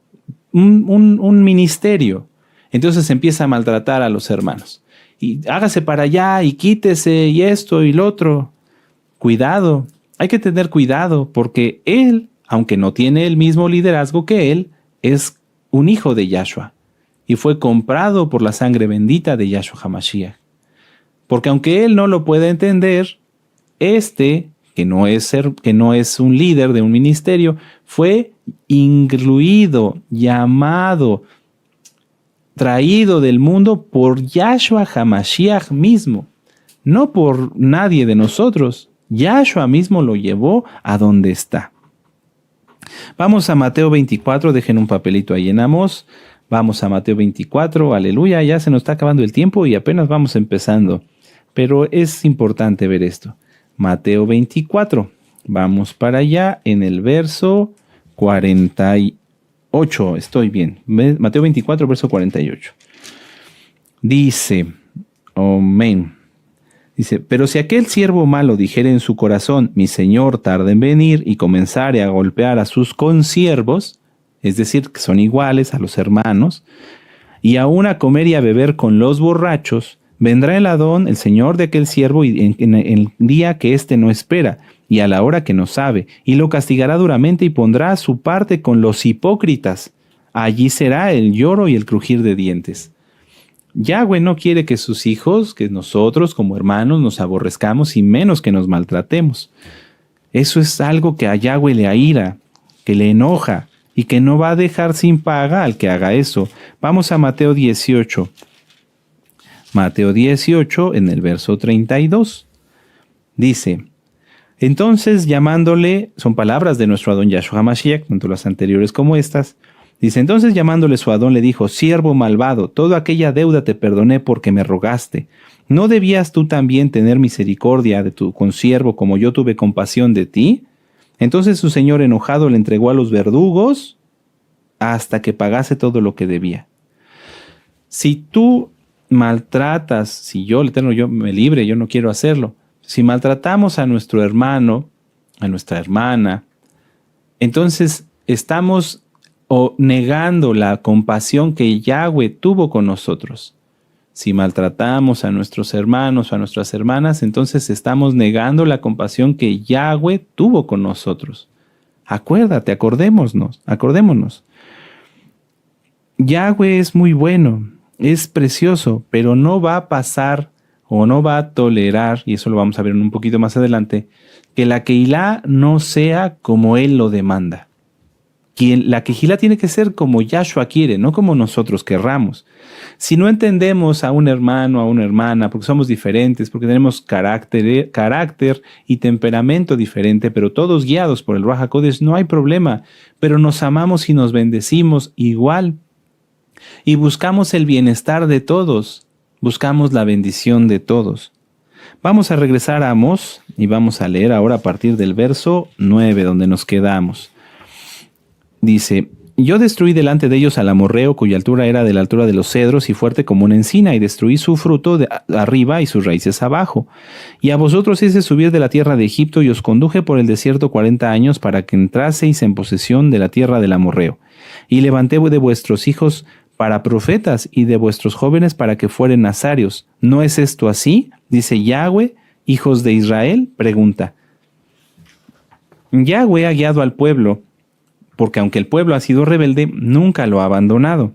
un ministerio, entonces empieza a maltratar a los hermanos. Y hágase para allá y quítese y esto y lo otro. Cuidado, hay que tener cuidado porque él, aunque no tiene el mismo liderazgo que él, es un hijo de Yahshua y fue comprado por la sangre bendita de Yahshua HaMashiach. Porque aunque él no lo puede entender, que no es un líder de un ministerio, fue incluido, llamado, traído del mundo por Yahshua HaMashiach mismo, no por nadie de nosotros. Yahshua mismo lo llevó a donde está. Vamos a Mateo 24, dejen un papelito ahí en Amós. Vamos a Mateo 24, aleluya, ya se nos está acabando el tiempo y apenas vamos empezando. Pero es importante ver esto. Mateo 24, vamos para allá en el verso 48, estoy bien. Mateo 24, verso 48. Dice, amén. Dice, pero si aquel siervo malo dijere en su corazón, mi señor tarda en venir, y comenzare a golpear a sus consiervos, es decir, que son iguales a los hermanos, y aún a comer y a beber con los borrachos, vendrá el Adón, el señor de aquel siervo, en el día que éste no espera, y a la hora que no sabe, y lo castigará duramente y pondrá su parte con los hipócritas. Allí será el lloro y el crujir de dientes. Yahweh no quiere que sus hijos, que nosotros como hermanos nos aborrezcamos y menos que nos maltratemos. Eso es algo que a Yahweh le aira, que le enoja y que no va a dejar sin paga al que haga eso. Vamos a Mateo 18. Mateo 18 en el verso 32. Dice, entonces llamándole, son palabras de nuestro Adón Yahshua HaMashiach, tanto las anteriores como estas. Dice, entonces llamándole su Adón le dijo, siervo malvado, toda aquella deuda te perdoné porque me rogaste. ¿No debías tú también tener misericordia de tu consiervo como yo tuve compasión de ti? Entonces su señor enojado le entregó a los verdugos hasta que pagase todo lo que debía. Si tú maltratas, si yo, el Eterno, yo me libre, yo no quiero hacerlo. Si maltratamos a nuestro hermano, a nuestra hermana, entonces estamos negando la compasión que Yahweh tuvo con nosotros. Si maltratamos a nuestros hermanos o a nuestras hermanas, entonces estamos negando la compasión que Yahweh tuvo con nosotros. Acuérdate, acordémonos. Yahweh es muy bueno, es precioso, pero no va a pasar o no va a tolerar, y eso lo vamos a ver un poquito más adelante, que la Keilah no sea como Él lo demanda. La Kejilá tiene que ser como Yahshua quiere, no como nosotros querramos. Si no entendemos a un hermano, a una hermana, porque somos diferentes, porque tenemos carácter y temperamento diferente, pero todos guiados por el Ruach HaKodesh, no hay problema. Pero nos amamos y nos bendecimos igual. Y buscamos el bienestar de todos. Buscamos la bendición de todos. Vamos a regresar a Amós y vamos a leer ahora a partir del verso 9, donde nos quedamos. Dice, yo destruí delante de ellos al amorreo, cuya altura era de la altura de los cedros y fuerte como una encina, y destruí su fruto de arriba y sus raíces abajo. Y a vosotros hice subir de la tierra de Egipto y os conduje por el desierto 40 años para que entraseis en posesión de la tierra del amorreo. Y levanté de vuestros hijos para profetas y de vuestros jóvenes para que fueren nazarios. ¿No es esto así? Dice Yahweh, hijos de Israel, pregunta. Yahweh ha guiado al pueblo, porque aunque el pueblo ha sido rebelde, nunca lo ha abandonado.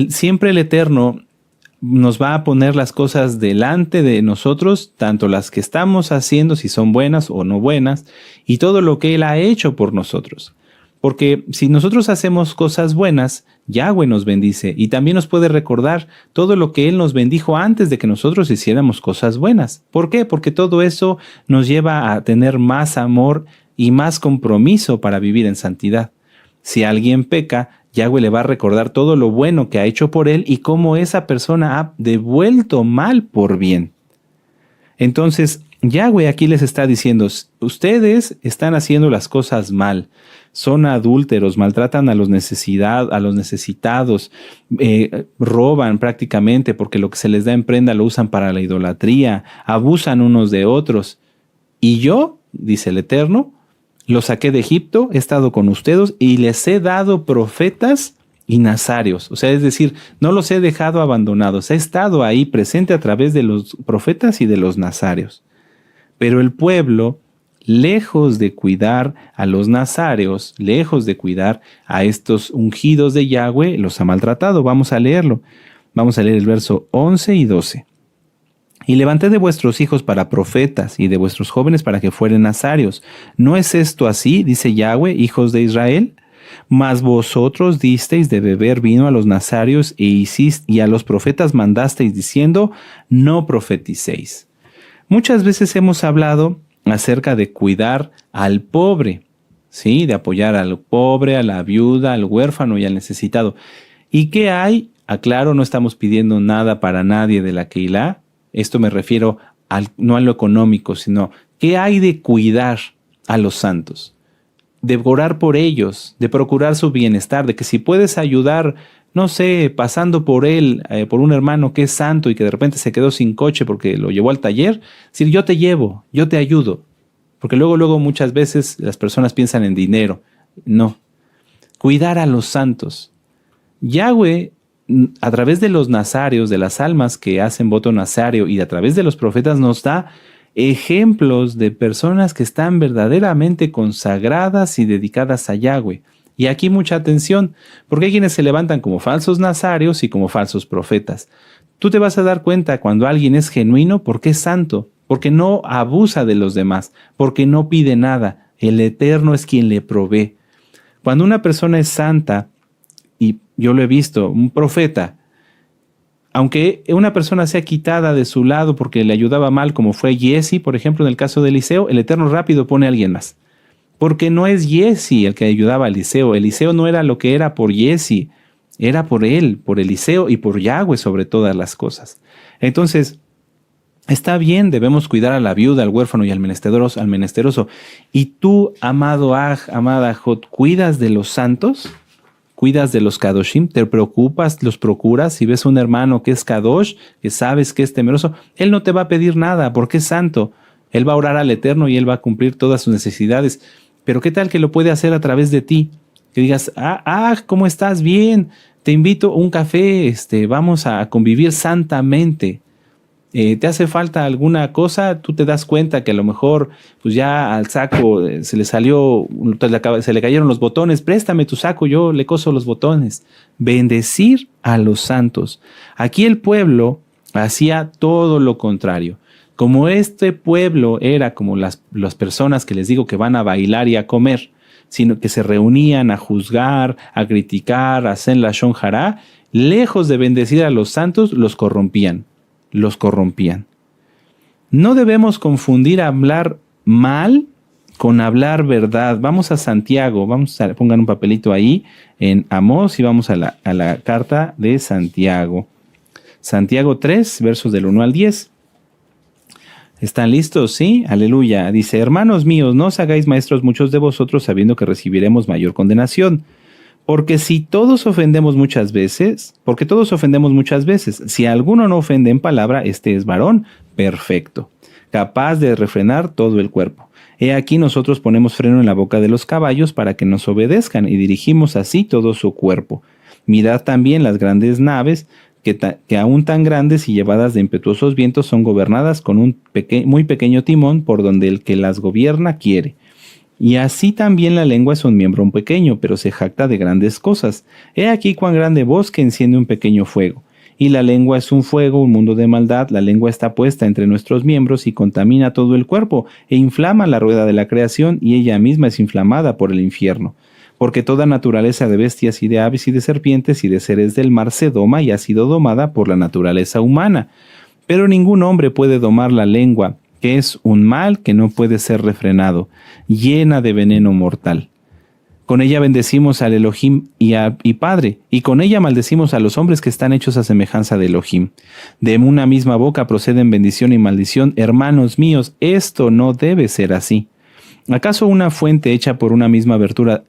Siempre el Eterno nos va a poner las cosas delante de nosotros, tanto las que estamos haciendo, si son buenas o no buenas, y todo lo que Él ha hecho por nosotros. Porque si nosotros hacemos cosas buenas, Yahweh nos bendice y también nos puede recordar todo lo que Él nos bendijo antes de que nosotros hiciéramos cosas buenas. ¿Por qué? Porque todo eso nos lleva a tener más amor y más compromiso para vivir en santidad. Si alguien peca, Yahweh le va a recordar todo lo bueno que ha hecho por él y cómo esa persona ha devuelto mal por bien. Entonces, Yahweh aquí les está diciendo, ustedes están haciendo las cosas mal, son adúlteros, maltratan a los necesitados, roban prácticamente porque lo que se les da en prenda lo usan para la idolatría, abusan unos de otros. Y yo, dice el Eterno, los saqué de Egipto, he estado con ustedes y les he dado profetas y nazarios. O sea, es decir, no los he dejado abandonados. He estado ahí presente a través de los profetas y de los nazarios. Pero el pueblo, lejos de cuidar a los nazarios, lejos de cuidar a estos ungidos de Yahweh, los ha maltratado. Vamos a leerlo. Vamos a leer el verso 11 y 12. Y levanté de vuestros hijos para profetas y de vuestros jóvenes para que fueren nazarios. ¿No es esto así, dice Yahweh, hijos de Israel? Mas vosotros disteis de beber vino a los nazarios y a los profetas mandasteis diciendo, no profeticéis. Muchas veces hemos hablado acerca de cuidar al pobre, ¿sí? De apoyar al pobre, a la viuda, al huérfano y al necesitado. ¿Y qué hay? Aclaro, no estamos pidiendo nada para nadie de la Keilah. Esto me refiero no a lo económico, sino ¿qué hay de cuidar a los santos? De orar por ellos, de procurar su bienestar, de que si puedes ayudar, no sé, pasando por él, por un hermano que es santo y que de repente se quedó sin coche porque lo llevó al taller, decir, yo te llevo, yo te ayudo. Porque luego muchas veces las personas piensan en dinero. No. Cuidar a los santos. Yahweh, a través de los nazarios, de las almas que hacen voto nazario y a través de los profetas nos da ejemplos de personas que están verdaderamente consagradas y dedicadas a Yahweh. Y aquí mucha atención, porque hay quienes se levantan como falsos nazarios y como falsos profetas. Tú te vas a dar cuenta cuando alguien es genuino porque es santo, porque no abusa de los demás, porque no pide nada. El Eterno es quien le provee. Cuando una persona es santa, y yo lo he visto, un profeta, aunque una persona sea quitada de su lado porque le ayudaba mal, como fue Giezi, por ejemplo, en el caso de Eliseo, el Eterno rápido pone a alguien más. Porque no es Giezi el que ayudaba a Eliseo. Eliseo no era lo que era por Giezi, era por él, por Eliseo y por Yahweh sobre todas las cosas. Entonces, está bien, debemos cuidar a la viuda, al huérfano y al menesteroso. Y tú, amado Aj, amada Jot, ¿cuidas de los santos? ¿Cuidas de los Kadoshim? ¿Te preocupas? ¿Los procuras? Si ves un hermano que es Kadosh, que sabes que es temeroso, él no te va a pedir nada porque es santo. Él va a orar al Eterno y él va a cumplir todas sus necesidades. Pero ¿qué tal que lo puede hacer a través de ti? Que digas, ¿cómo estás? Bien, te invito a un café, vamos a convivir santamente. ¿Te hace falta alguna cosa? Tú te das cuenta que a lo mejor pues ya al saco se le salió, se le cayeron los botones. Préstame tu saco, yo le coso los botones. Bendecir a los santos. Aquí el pueblo hacía todo lo contrario. Como este pueblo era como las personas que les digo que van a bailar y a comer, sino que se reunían a juzgar, a criticar, a hacer la Shon Hará, lejos de bendecir a los santos, los corrompían. No debemos confundir hablar mal con hablar verdad. Vamos a Santiago, pongan un papelito ahí en Amós y vamos a la carta de Santiago. Santiago 3, versos del 1 al 10. ¿Están listos? Sí, aleluya. Dice, hermanos míos, no os hagáis maestros muchos de vosotros sabiendo que recibiremos mayor condenación. Porque todos ofendemos muchas veces, si alguno no ofende en palabra, este es varón perfecto, capaz de refrenar todo el cuerpo. He aquí nosotros ponemos freno en la boca de los caballos para que nos obedezcan y dirigimos así todo su cuerpo. Mirad también las grandes naves, que aún tan grandes y llevadas de impetuosos vientos son gobernadas con un muy pequeño timón por donde el que las gobierna quiere. Y así también la lengua es un miembro pequeño, pero se jacta de grandes cosas. He aquí cuán grande bosque enciende un pequeño fuego. Y la lengua es un fuego, un mundo de maldad. La lengua está puesta entre nuestros miembros y contamina todo el cuerpo, e inflama la rueda de la creación, y ella misma es inflamada por el infierno. Porque toda naturaleza de bestias y de aves y de serpientes y de seres del mar se doma y ha sido domada por la naturaleza humana. Pero ningún hombre puede domar la lengua, que es un mal que no puede ser refrenado, llena de veneno mortal. Con ella bendecimos al Elohim y Padre, y con ella maldecimos a los hombres que están hechos a semejanza de Elohim. De una misma boca proceden bendición y maldición. Hermanos míos, esto no debe ser así. ¿Acaso una fuente hecha por una misma abertura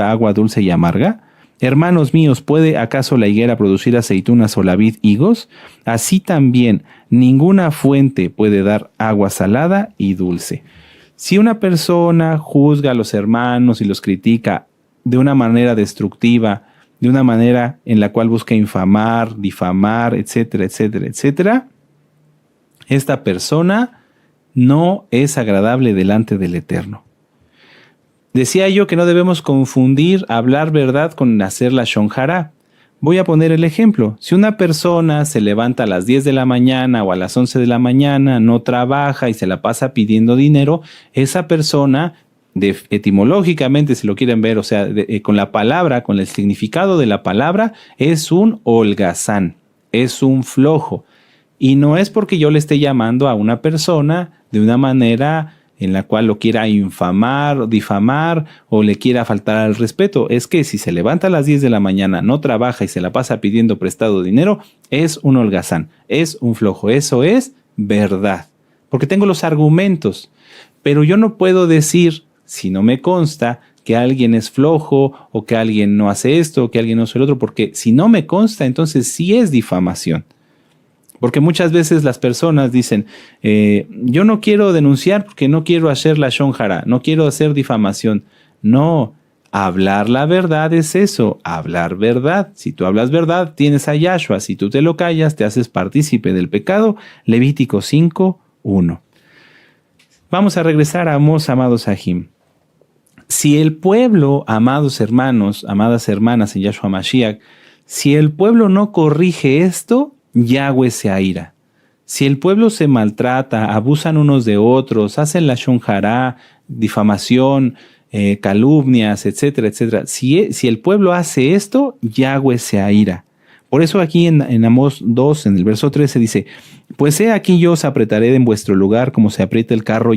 agua dulce y amarga? Hermanos míos, ¿puede acaso la higuera producir aceitunas o la vid higos? Así también, ninguna fuente puede dar agua salada y dulce. Si una persona juzga a los hermanos y los critica de una manera destructiva, de una manera en la cual busca infamar, difamar, etcétera, etcétera, etcétera, esta persona no es agradable delante del Eterno. Decía yo que no debemos confundir hablar verdad con hacer la Shon Hará, Voy a poner el ejemplo. Si una persona se levanta a las 10 de la mañana o a las 11 de la mañana, no trabaja y se la pasa pidiendo dinero, esa persona, etimológicamente, si lo quieren ver, o sea, con la palabra, con el significado de la palabra, es un holgazán, es un flojo. Y no es porque yo le esté llamando a una persona de una manera en la cual lo quiera infamar, difamar o le quiera faltar al respeto. Es que si se levanta a las 10 de la mañana, no trabaja y se la pasa pidiendo prestado dinero, es un holgazán, es un flojo. Eso es verdad. Porque tengo los argumentos. Pero yo no puedo decir, si no me consta, que alguien es flojo o que alguien no hace esto o que alguien no hace el otro, porque si no me consta, entonces sí es difamación. Porque muchas veces las personas dicen, yo no quiero denunciar porque no quiero hacer la lashon hara, no quiero hacer difamación. No, hablar la verdad es eso, hablar verdad. Si tú hablas verdad, tienes a Yahshua. Si tú te lo callas, te haces partícipe del pecado. Levítico 5:1. Vamos a regresar a Amós, amados Sahim. Si el pueblo, amados hermanos, amadas hermanas en Yahshua Mashiach, si el pueblo no corrige esto, Yahweh se aira. Si el pueblo se maltrata, abusan unos de otros, hacen la lashon hara, difamación, calumnias, etcétera, etcétera. Si el pueblo hace esto, Yahweh se aira. Por eso aquí en Amós 2, en el verso 13 dice, pues he aquí yo os apretaré en vuestro lugar como se aprieta el carro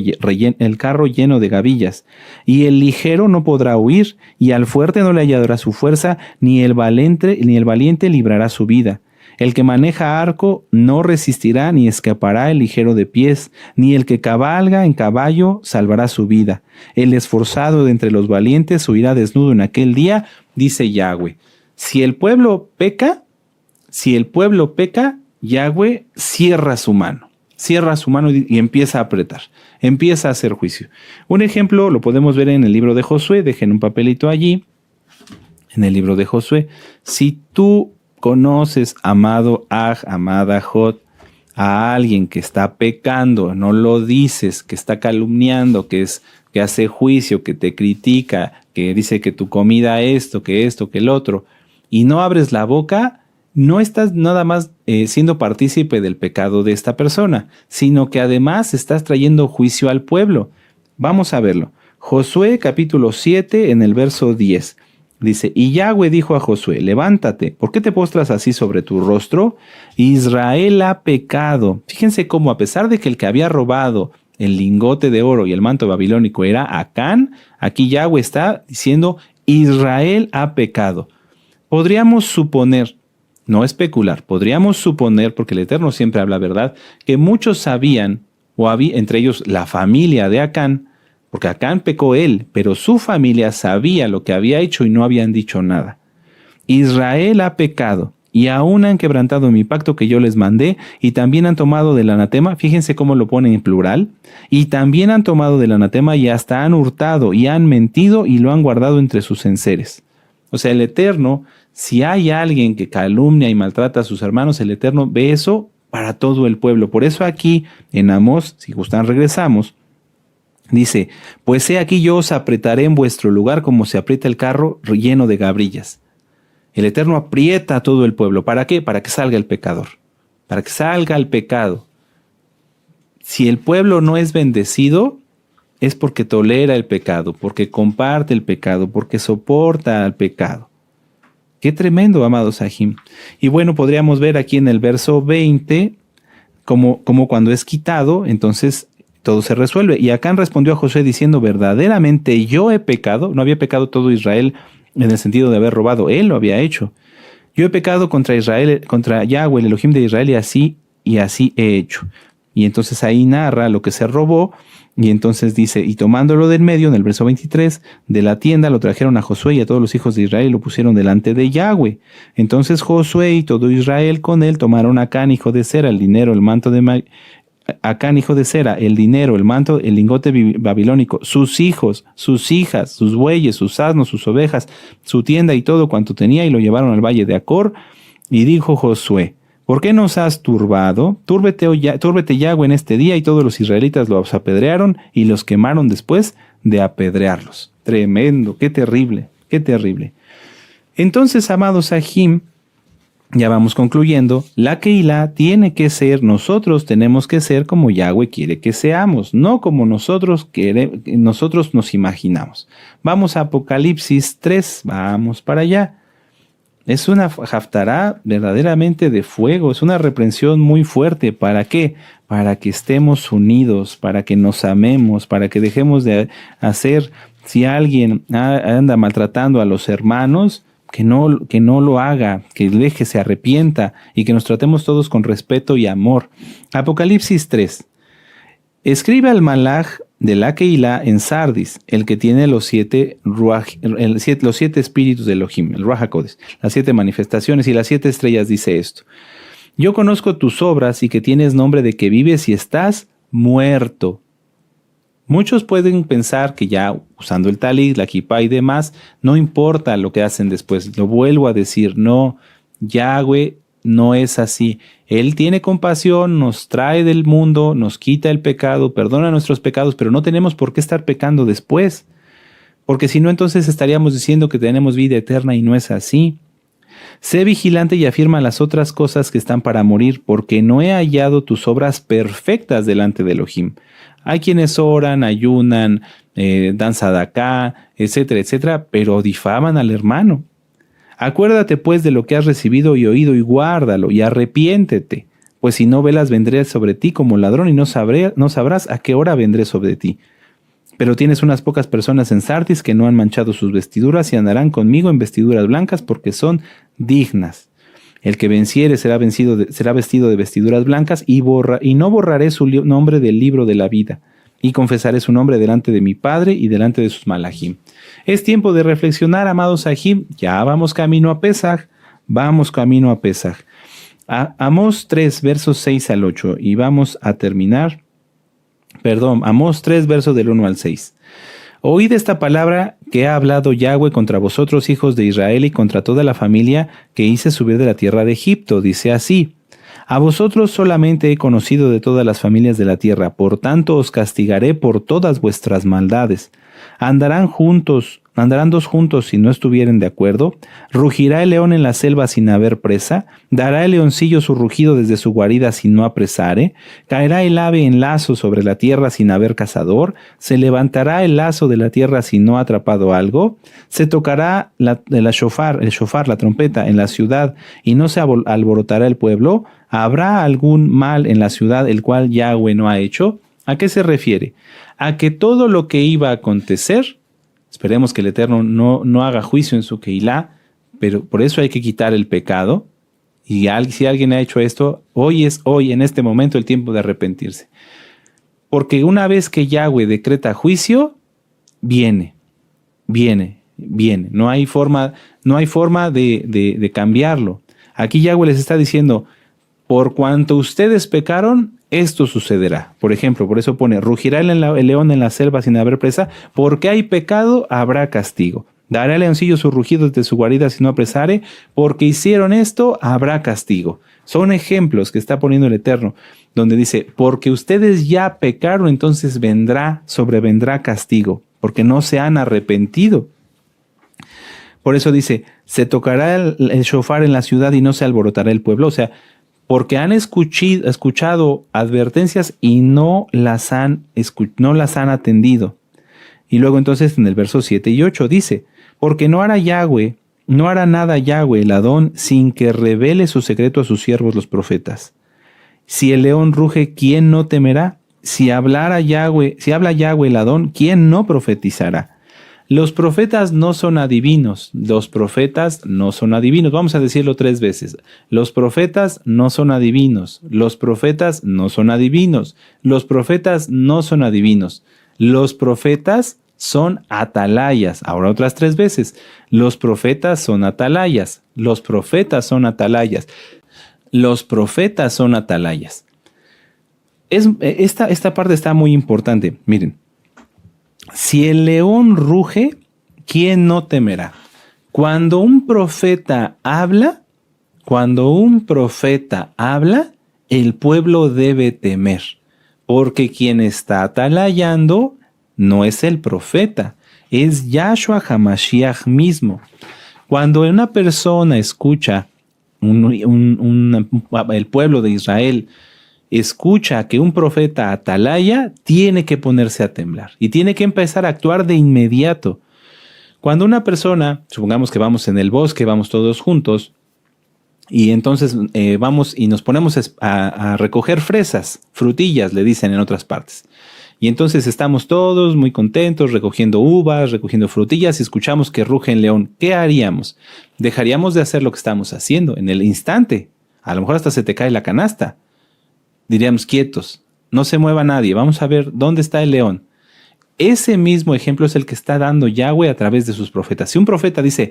lleno de gavillas, y el ligero no podrá huir, y al fuerte no le hallará su fuerza, ni el valiente librará su vida. El que maneja arco no resistirá ni escapará el ligero de pies, ni el que cabalga en caballo salvará su vida. El esforzado de entre los valientes huirá desnudo en aquel día, dice Yahweh. Si el pueblo peca, Yahweh cierra su mano y empieza a apretar, empieza a hacer juicio. Un ejemplo lo podemos ver en el libro de Josué, dejen un papelito allí, en el libro de Josué. Si tú conoces, amado Aj, amada Jot, a alguien que está pecando, no lo dices, que está calumniando, que hace juicio, que te critica, que dice que tu comida esto, que el otro, y no abres la boca, no estás nada más siendo partícipe del pecado de esta persona, sino que además estás trayendo juicio al pueblo. Vamos a verlo. Josué capítulo 7 en el verso 10. Dice, y Yahweh dijo a Josué, levántate, ¿por qué te postras así sobre tu rostro? Israel ha pecado. Fíjense cómo a pesar de que el que había robado el lingote de oro y el manto babilónico era Acán, aquí Yahweh está diciendo, Israel ha pecado. Podríamos suponer, no especular, podríamos suponer, porque el Eterno siempre habla verdad, que muchos sabían, o había entre ellos la familia de Acán, porque Acán pecó él, pero su familia sabía lo que había hecho y no habían dicho nada. Israel ha pecado y aún han quebrantado mi pacto que yo les mandé y también han tomado del anatema, fíjense cómo lo ponen en plural, y también han tomado del anatema y hasta han hurtado y han mentido y lo han guardado entre sus enseres. O sea, el Eterno, si hay alguien que calumnia y maltrata a sus hermanos, el Eterno ve eso para todo el pueblo. Por eso aquí en Amós, si gustan regresamos, dice, pues he aquí yo os apretaré en vuestro lugar como se aprieta el carro lleno de gabrillas. El Eterno aprieta a todo el pueblo. ¿Para qué? Para que salga el pecador. Para que salga el pecado. Si el pueblo no es bendecido, es porque tolera el pecado, porque comparte el pecado, porque soporta al pecado. Qué tremendo, amados Sahim. Y bueno, podríamos ver aquí en el verso 20, como cuando es quitado, entonces todo se resuelve. Y Acán respondió a Josué diciendo, verdaderamente yo he pecado. No había pecado todo Israel en el sentido de haber robado. Él lo había hecho. Yo he pecado contra Israel, contra Yahweh, el Elohim de Israel, y así he hecho. Y entonces ahí narra lo que se robó. Y entonces dice, y tomándolo del medio, en el verso 23, de la tienda lo trajeron a Josué y a todos los hijos de Israel y lo pusieron delante de Yahweh. Entonces Josué y todo Israel con él tomaron a Acán, hijo de Zera, el dinero, el manto de Acán, hijo de Zera, el dinero, el manto, el lingote babilónico, sus hijos, sus hijas, sus bueyes, sus asnos, sus ovejas, su tienda y todo cuanto tenía, y lo llevaron al valle de Acor. Y dijo Josué, ¿por qué nos has turbado? Túrbete Yahweh en este día. Y todos los israelitas los apedrearon y los quemaron después de apedrearlos. Tremendo, qué terrible, qué terrible. Entonces, amados Sahim, Ya vamos concluyendo. La Keilah tiene que ser, nosotros tenemos que ser como Yahweh quiere que seamos, no como nosotros nos imaginamos. Vamos a Apocalipsis 3, vamos para allá. Es una haftará verdaderamente de fuego, es una reprensión muy fuerte. ¿Para qué? Para que estemos unidos, para que nos amemos, para que dejemos de hacer, si alguien anda maltratando a los hermanos, que no lo haga, que deje, se arrepienta y que nos tratemos todos con respeto y amor. Apocalipsis 3. Escribe al Malaj de la Keilah en Sardis, el que tiene los siete espíritus de Elohim, el Ruach HaKodesh, las 7 manifestaciones y las 7 estrellas, dice esto. Yo conozco tus obras y que tienes nombre de que vives y estás muerto. Muchos pueden pensar que ya usando el talit, la kipá y demás, no importa lo que hacen después. Lo vuelvo a decir, no, Yahweh no es así. Él tiene compasión, nos trae del mundo, nos quita el pecado, perdona nuestros pecados, pero no tenemos por qué estar pecando después. Porque si no, entonces estaríamos diciendo que tenemos vida eterna y no es así. Sé vigilante y afirma las otras cosas que están para morir, porque no he hallado tus obras perfectas delante de Elohim. Hay quienes oran, ayunan, dan sadaká, etcétera, etcétera, pero difaman al hermano. Acuérdate pues de lo que has recibido y oído y guárdalo y arrepiéntete, pues si no velas vendré sobre ti como ladrón y no sabrás a qué hora vendré sobre ti. Pero tienes unas pocas personas en Sardis que no han manchado sus vestiduras y andarán conmigo en vestiduras blancas porque son dignas. El que venciere será vestido de vestiduras blancas y no borraré su nombre del libro de la vida y confesaré su nombre delante de mi Padre y delante de sus malajim. Es tiempo de reflexionar, amados sahim. Ya vamos camino a Pesaj. Amós 3, versos 6 al 8 y vamos a terminar. Amós 3, versos del 1 al 6. Oíd esta palabra que ha hablado Yahweh contra vosotros, hijos de Israel, y contra toda la familia que hice subir de la tierra de Egipto. Dice así: a vosotros solamente he conocido de todas las familias de la tierra, por tanto os castigaré por todas vuestras maldades. Andarán dos juntos si no estuvieren de acuerdo. Rugirá el león en la selva sin haber presa. Dará el leoncillo su rugido desde su guarida si no apresare. Caerá el ave en lazo sobre la tierra sin haber cazador. Se levantará el lazo de la tierra si no ha atrapado algo. Se tocará el shofar, la trompeta, en la ciudad y no se alborotará el pueblo. ¿Habrá algún mal en la ciudad el cual Yahweh no ha hecho? ¿A qué se refiere? A que todo lo que iba a acontecer, esperemos que el Eterno no haga juicio en su Keilah, pero por eso hay que quitar el pecado. Y si alguien ha hecho esto, hoy en este momento, el tiempo de arrepentirse. Porque una vez que Yahweh decreta juicio, viene. No hay forma de cambiarlo. Aquí Yahweh les está diciendo, por cuanto ustedes pecaron, esto sucederá. Por ejemplo, por eso pone, rugirá el león en la selva sin haber presa, porque hay pecado, habrá castigo. Dará el leoncillo su rugido desde su guarida si no apresare, porque hicieron esto, habrá castigo. Son ejemplos que está poniendo el Eterno, donde dice, porque ustedes ya pecaron, entonces sobrevendrá castigo, porque no se han arrepentido. Por eso dice, se tocará el shofar en la ciudad y no se alborotará el pueblo. O sea, porque han escuchado advertencias y no las han atendido. Y luego entonces en el verso 7 y 8 dice, porque no hará nada Yahweh el Adón sin que revele su secreto a sus siervos los profetas. Si el león ruge, ¿quién no temerá? Si habla Yahweh el Adón, ¿quién no profetizará? Los profetas no son adivinos. Vamos a decirlo 3 veces. Los profetas no son adivinos. Los profetas no son adivinos. Los profetas no son adivinos. Los profetas son atalayas. Ahora otras 3 veces. Los profetas son atalayas. Los profetas son atalayas. Los profetas son atalayas. Esta parte está muy importante. Miren. Si el león ruge, ¿quién no temerá? Cuando un profeta habla, el pueblo debe temer, porque quien está atalayando no es el profeta, es Yahshua HaMashiach mismo. Cuando una persona escucha el pueblo de Israel escucha que un profeta atalaya, tiene que ponerse a temblar y tiene que empezar a actuar de inmediato. Cuando una persona, supongamos que vamos en el bosque, vamos todos juntos, y entonces vamos y nos ponemos a recoger fresas, frutillas, le dicen en otras partes. Y entonces estamos todos muy contentos recogiendo uvas, recogiendo frutillas y escuchamos que ruge un león. ¿Qué haríamos? Dejaríamos de hacer lo que estamos haciendo en el instante. A lo mejor hasta se te cae la canasta. Diríamos, quietos, no se mueva nadie, vamos a ver dónde está el león. Ese mismo ejemplo es el que está dando Yahweh a través de sus profetas. Si un profeta dice,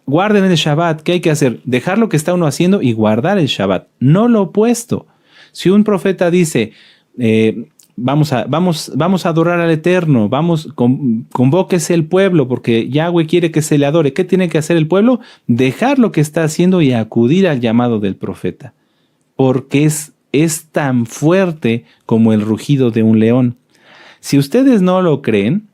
guarden el Shabbat, ¿qué hay que hacer? Dejar lo que está uno haciendo y guardar el Shabbat, no lo opuesto. Si un profeta dice, vamos a adorar al Eterno, convóquese el pueblo porque Yahweh quiere que se le adore. ¿Qué tiene que hacer el pueblo? Dejar lo que está haciendo y acudir al llamado del profeta, porque es tan fuerte como el rugido de un león. Si ustedes no lo creen,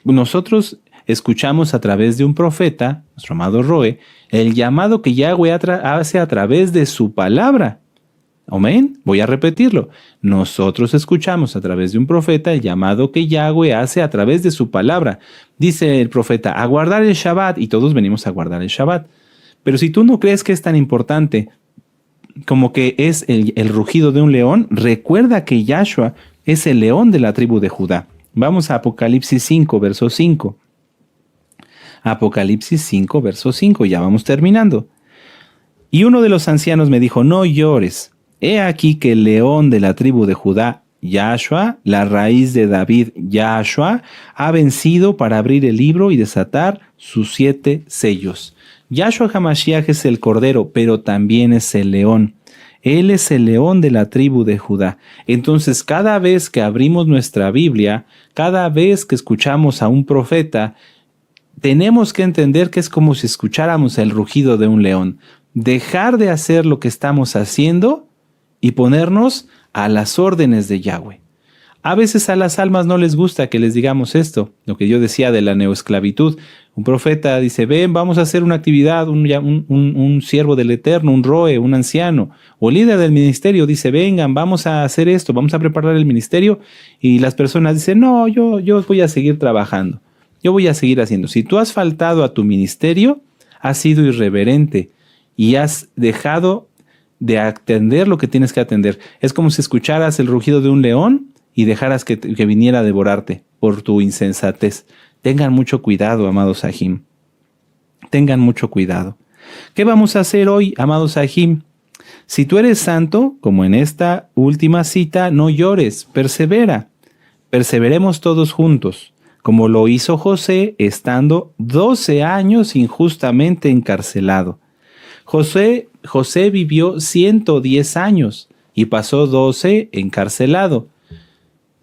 nosotros escuchamos a través de un profeta, nuestro amado Roe, el llamado que Yahweh hace a través de su palabra. Amén. Voy a repetirlo. Nosotros escuchamos a través de un profeta el llamado que Yahweh hace a través de su palabra. Dice el profeta, a guardar el Shabbat, y todos venimos a guardar el Shabbat. Pero si tú no crees que es tan importante como que es el rugido de un león, recuerda que Yahshua es el león de la tribu de Judá. Vamos a Apocalipsis 5, verso 5. Apocalipsis 5, verso 5, ya vamos terminando. Y uno de los ancianos me dijo, no llores. He aquí que el león de la tribu de Judá, Yahshua, la raíz de David, Yahshua, ha vencido para abrir el libro y desatar sus 7 sellos. Yahshua HaMashiach es el cordero, pero también es el león. Él es el león de la tribu de Judá. Entonces, cada vez que abrimos nuestra Biblia, cada vez que escuchamos a un profeta, tenemos que entender que es como si escucháramos el rugido de un león. Dejar de hacer lo que estamos haciendo y ponernos a las órdenes de Yahweh. A veces a las almas no les gusta que les digamos esto, lo que yo decía de la neoesclavitud. Un profeta dice, ven, vamos a hacer una actividad, un siervo del Eterno, un roe, un anciano, o líder del ministerio dice, vengan, vamos a hacer esto, vamos a preparar el ministerio, y las personas dicen, no, yo voy a seguir trabajando, yo voy a seguir haciendo. Si tú has faltado a tu ministerio, has sido irreverente y has dejado de atender lo que tienes que atender. Es como si escucharas el rugido de un león y dejaras que viniera a devorarte por tu insensatez. Tengan mucho cuidado, amados Sahim. Tengan mucho cuidado. ¿Qué vamos a hacer hoy, amados Sahim? Si tú eres santo, como en esta última cita, no llores, persevera. Perseveremos todos juntos, como lo hizo José estando 12 años injustamente encarcelado. José vivió 110 años y pasó 12 encarcelado.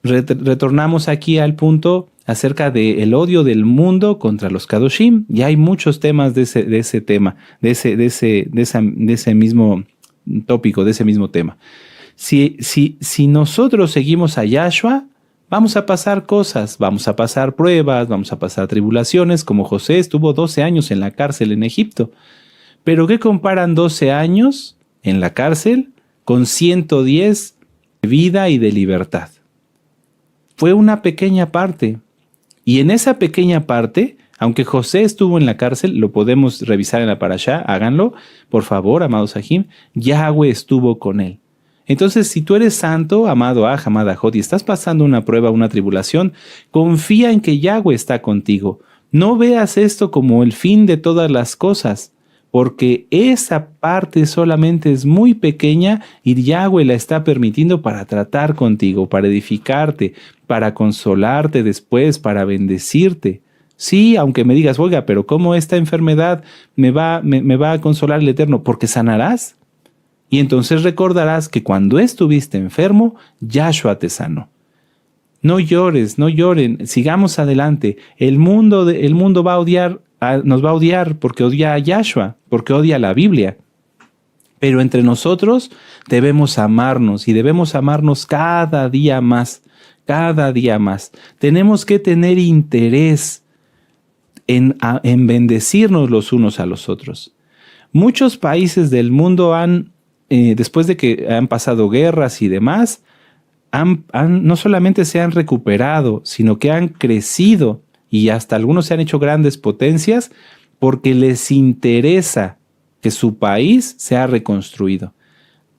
Retornamos aquí al punto acerca del odio del mundo contra los Kadoshim. Ya hay muchos temas de ese tema, de ese mismo tópico, de ese mismo tema. Si nosotros seguimos a Yahshua, vamos a pasar cosas, vamos a pasar pruebas, vamos a pasar tribulaciones, como José estuvo 12 años en la cárcel en Egipto. Pero ¿qué comparan 12 años en la cárcel con 110 de vida y de libertad? Fue una pequeña parte. Y en esa pequeña parte, aunque José estuvo en la cárcel, lo podemos revisar en la parashá, háganlo, por favor, amados Sahim, Yahweh estuvo con él. Entonces, si tú eres santo, amado Aj, amada Jod, y estás pasando una prueba, una tribulación, confía en que Yahweh está contigo. No veas esto como el fin de todas las cosas, porque esa parte solamente es muy pequeña y Yahweh la está permitiendo para tratar contigo, para edificarte, para consolarte después, para bendecirte. Sí, aunque me digas, oiga, pero ¿cómo esta enfermedad me va a consolar el Eterno? Porque sanarás. Y entonces recordarás que cuando estuviste enfermo, Yahshua te sanó. No llores, no lloren, sigamos adelante. El mundo va a odiar, nos va a odiar porque odia a Yahshua, porque odia la Biblia. Pero entre nosotros debemos amarnos y debemos amarnos cada día más, cada día más. Tenemos que tener interés en bendecirnos los unos a los otros. Muchos países del mundo después de que han pasado guerras y demás, no solamente se han recuperado, sino que han crecido y hasta algunos se han hecho grandes potencias porque les interesa que su país sea reconstruido.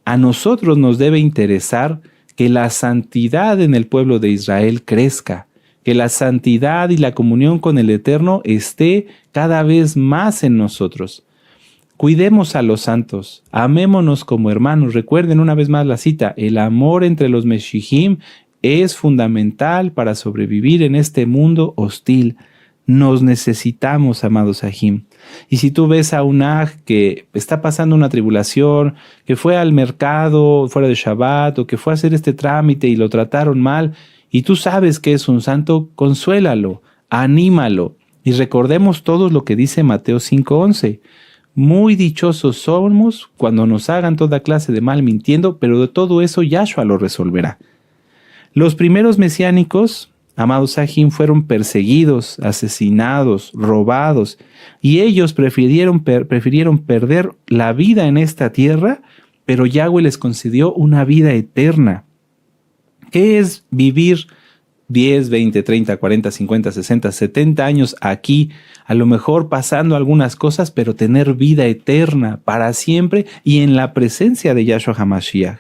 A nosotros nos debe interesar que la santidad en el pueblo de Israel crezca, que la santidad y la comunión con el Eterno esté cada vez más en nosotros. Cuidemos a los santos, amémonos como hermanos. Recuerden una vez más la cita, el amor entre los Meshijim es fundamental para sobrevivir en este mundo hostil. Nos necesitamos, amados Ajim. Y si tú ves a un Aj que está pasando una tribulación, que fue al mercado fuera de Shabbat o que fue a hacer este trámite y lo trataron mal, y tú sabes que es un santo, consuélalo, anímalo. Y recordemos todos lo que dice Mateo 5:11. Muy dichosos somos cuando nos hagan toda clase de mal mintiendo, pero de todo eso Yahshua lo resolverá. Los primeros mesiánicos, amados Ajim, fueron perseguidos, asesinados, robados, y ellos prefirieron perder la vida en esta tierra, pero Yahweh les concedió una vida eterna. ¿Qué es vivir 10, 20, 30, 40, 50, 60, 70 años aquí, a lo mejor pasando algunas cosas, pero tener vida eterna para siempre y en la presencia de Yahshua HaMashiach?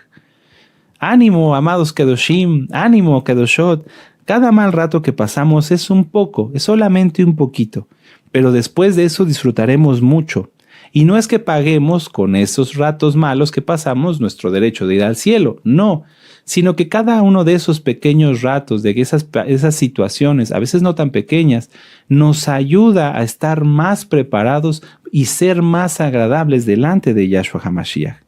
Ánimo, amados Kedoshim, ánimo, Kedoshot. Cada mal rato que pasamos es un poco, es solamente un poquito, pero después de eso disfrutaremos mucho. Y no es que paguemos con esos ratos malos que pasamos nuestro derecho de ir al cielo, no, sino que cada uno de esos pequeños ratos, de esas situaciones, a veces no tan pequeñas, nos ayuda a estar más preparados y ser más agradables delante de Yahshua HaMashiach.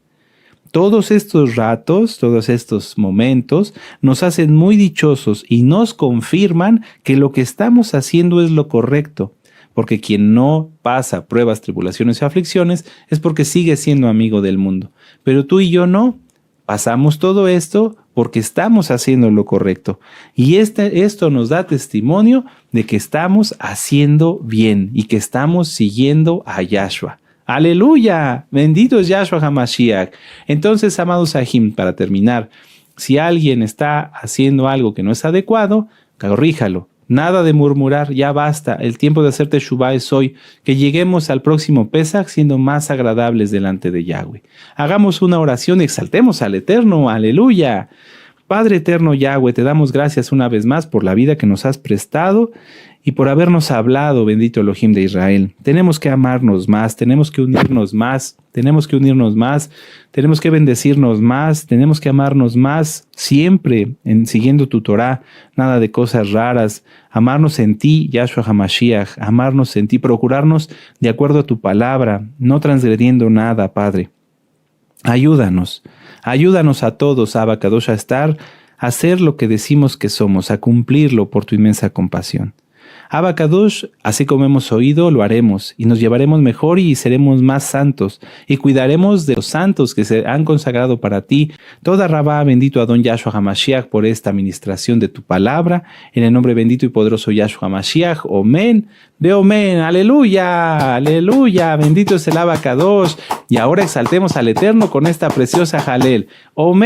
Todos estos ratos, todos estos momentos nos hacen muy dichosos y nos confirman que lo que estamos haciendo es lo correcto. Porque quien no pasa pruebas, tribulaciones y aflicciones es porque sigue siendo amigo del mundo. Pero tú y yo no. Pasamos todo esto porque estamos haciendo lo correcto. Y esto nos da testimonio de que estamos haciendo bien y que estamos siguiendo a Yahshua. ¡Aleluya! Bendito es Yahshua HaMashiach. Entonces, amados Ajim, para terminar, si alguien está haciendo algo que no es adecuado, corríjalo. Nada de murmurar, ya basta. El tiempo de hacer teshuvá es hoy. Que lleguemos al próximo Pesach siendo más agradables delante de Yahweh. Hagamos una oración y exaltemos al Eterno. ¡Aleluya! Padre eterno Yahweh, te damos gracias una vez más por la vida que nos has prestado y por habernos hablado, bendito Elohim de Israel. Tenemos que amarnos más, tenemos que unirnos más, tenemos que bendecirnos más, tenemos que amarnos más siempre siguiendo tu Torah, nada de cosas raras, amarnos en ti, Yahshua HaMashiach, amarnos en ti, procurarnos de acuerdo a tu palabra, no transgrediendo nada, Padre. Ayúdanos a todos, Abba Kadosh, a hacer lo que decimos que somos, a cumplirlo por tu inmensa compasión. Abba Kadosh, así como hemos oído, lo haremos y nos llevaremos mejor y seremos más santos y cuidaremos de los santos que se han consagrado para ti. Toda Rabá, bendito Adón Yahshua HaMashiach, por esta administración de tu palabra, en el nombre bendito y poderoso Yahshua HaMashiach. Omen, ve omen, aleluya, aleluya, bendito es el Abba Kadosh. Y ahora exaltemos al Eterno con esta preciosa Jalel. Omen.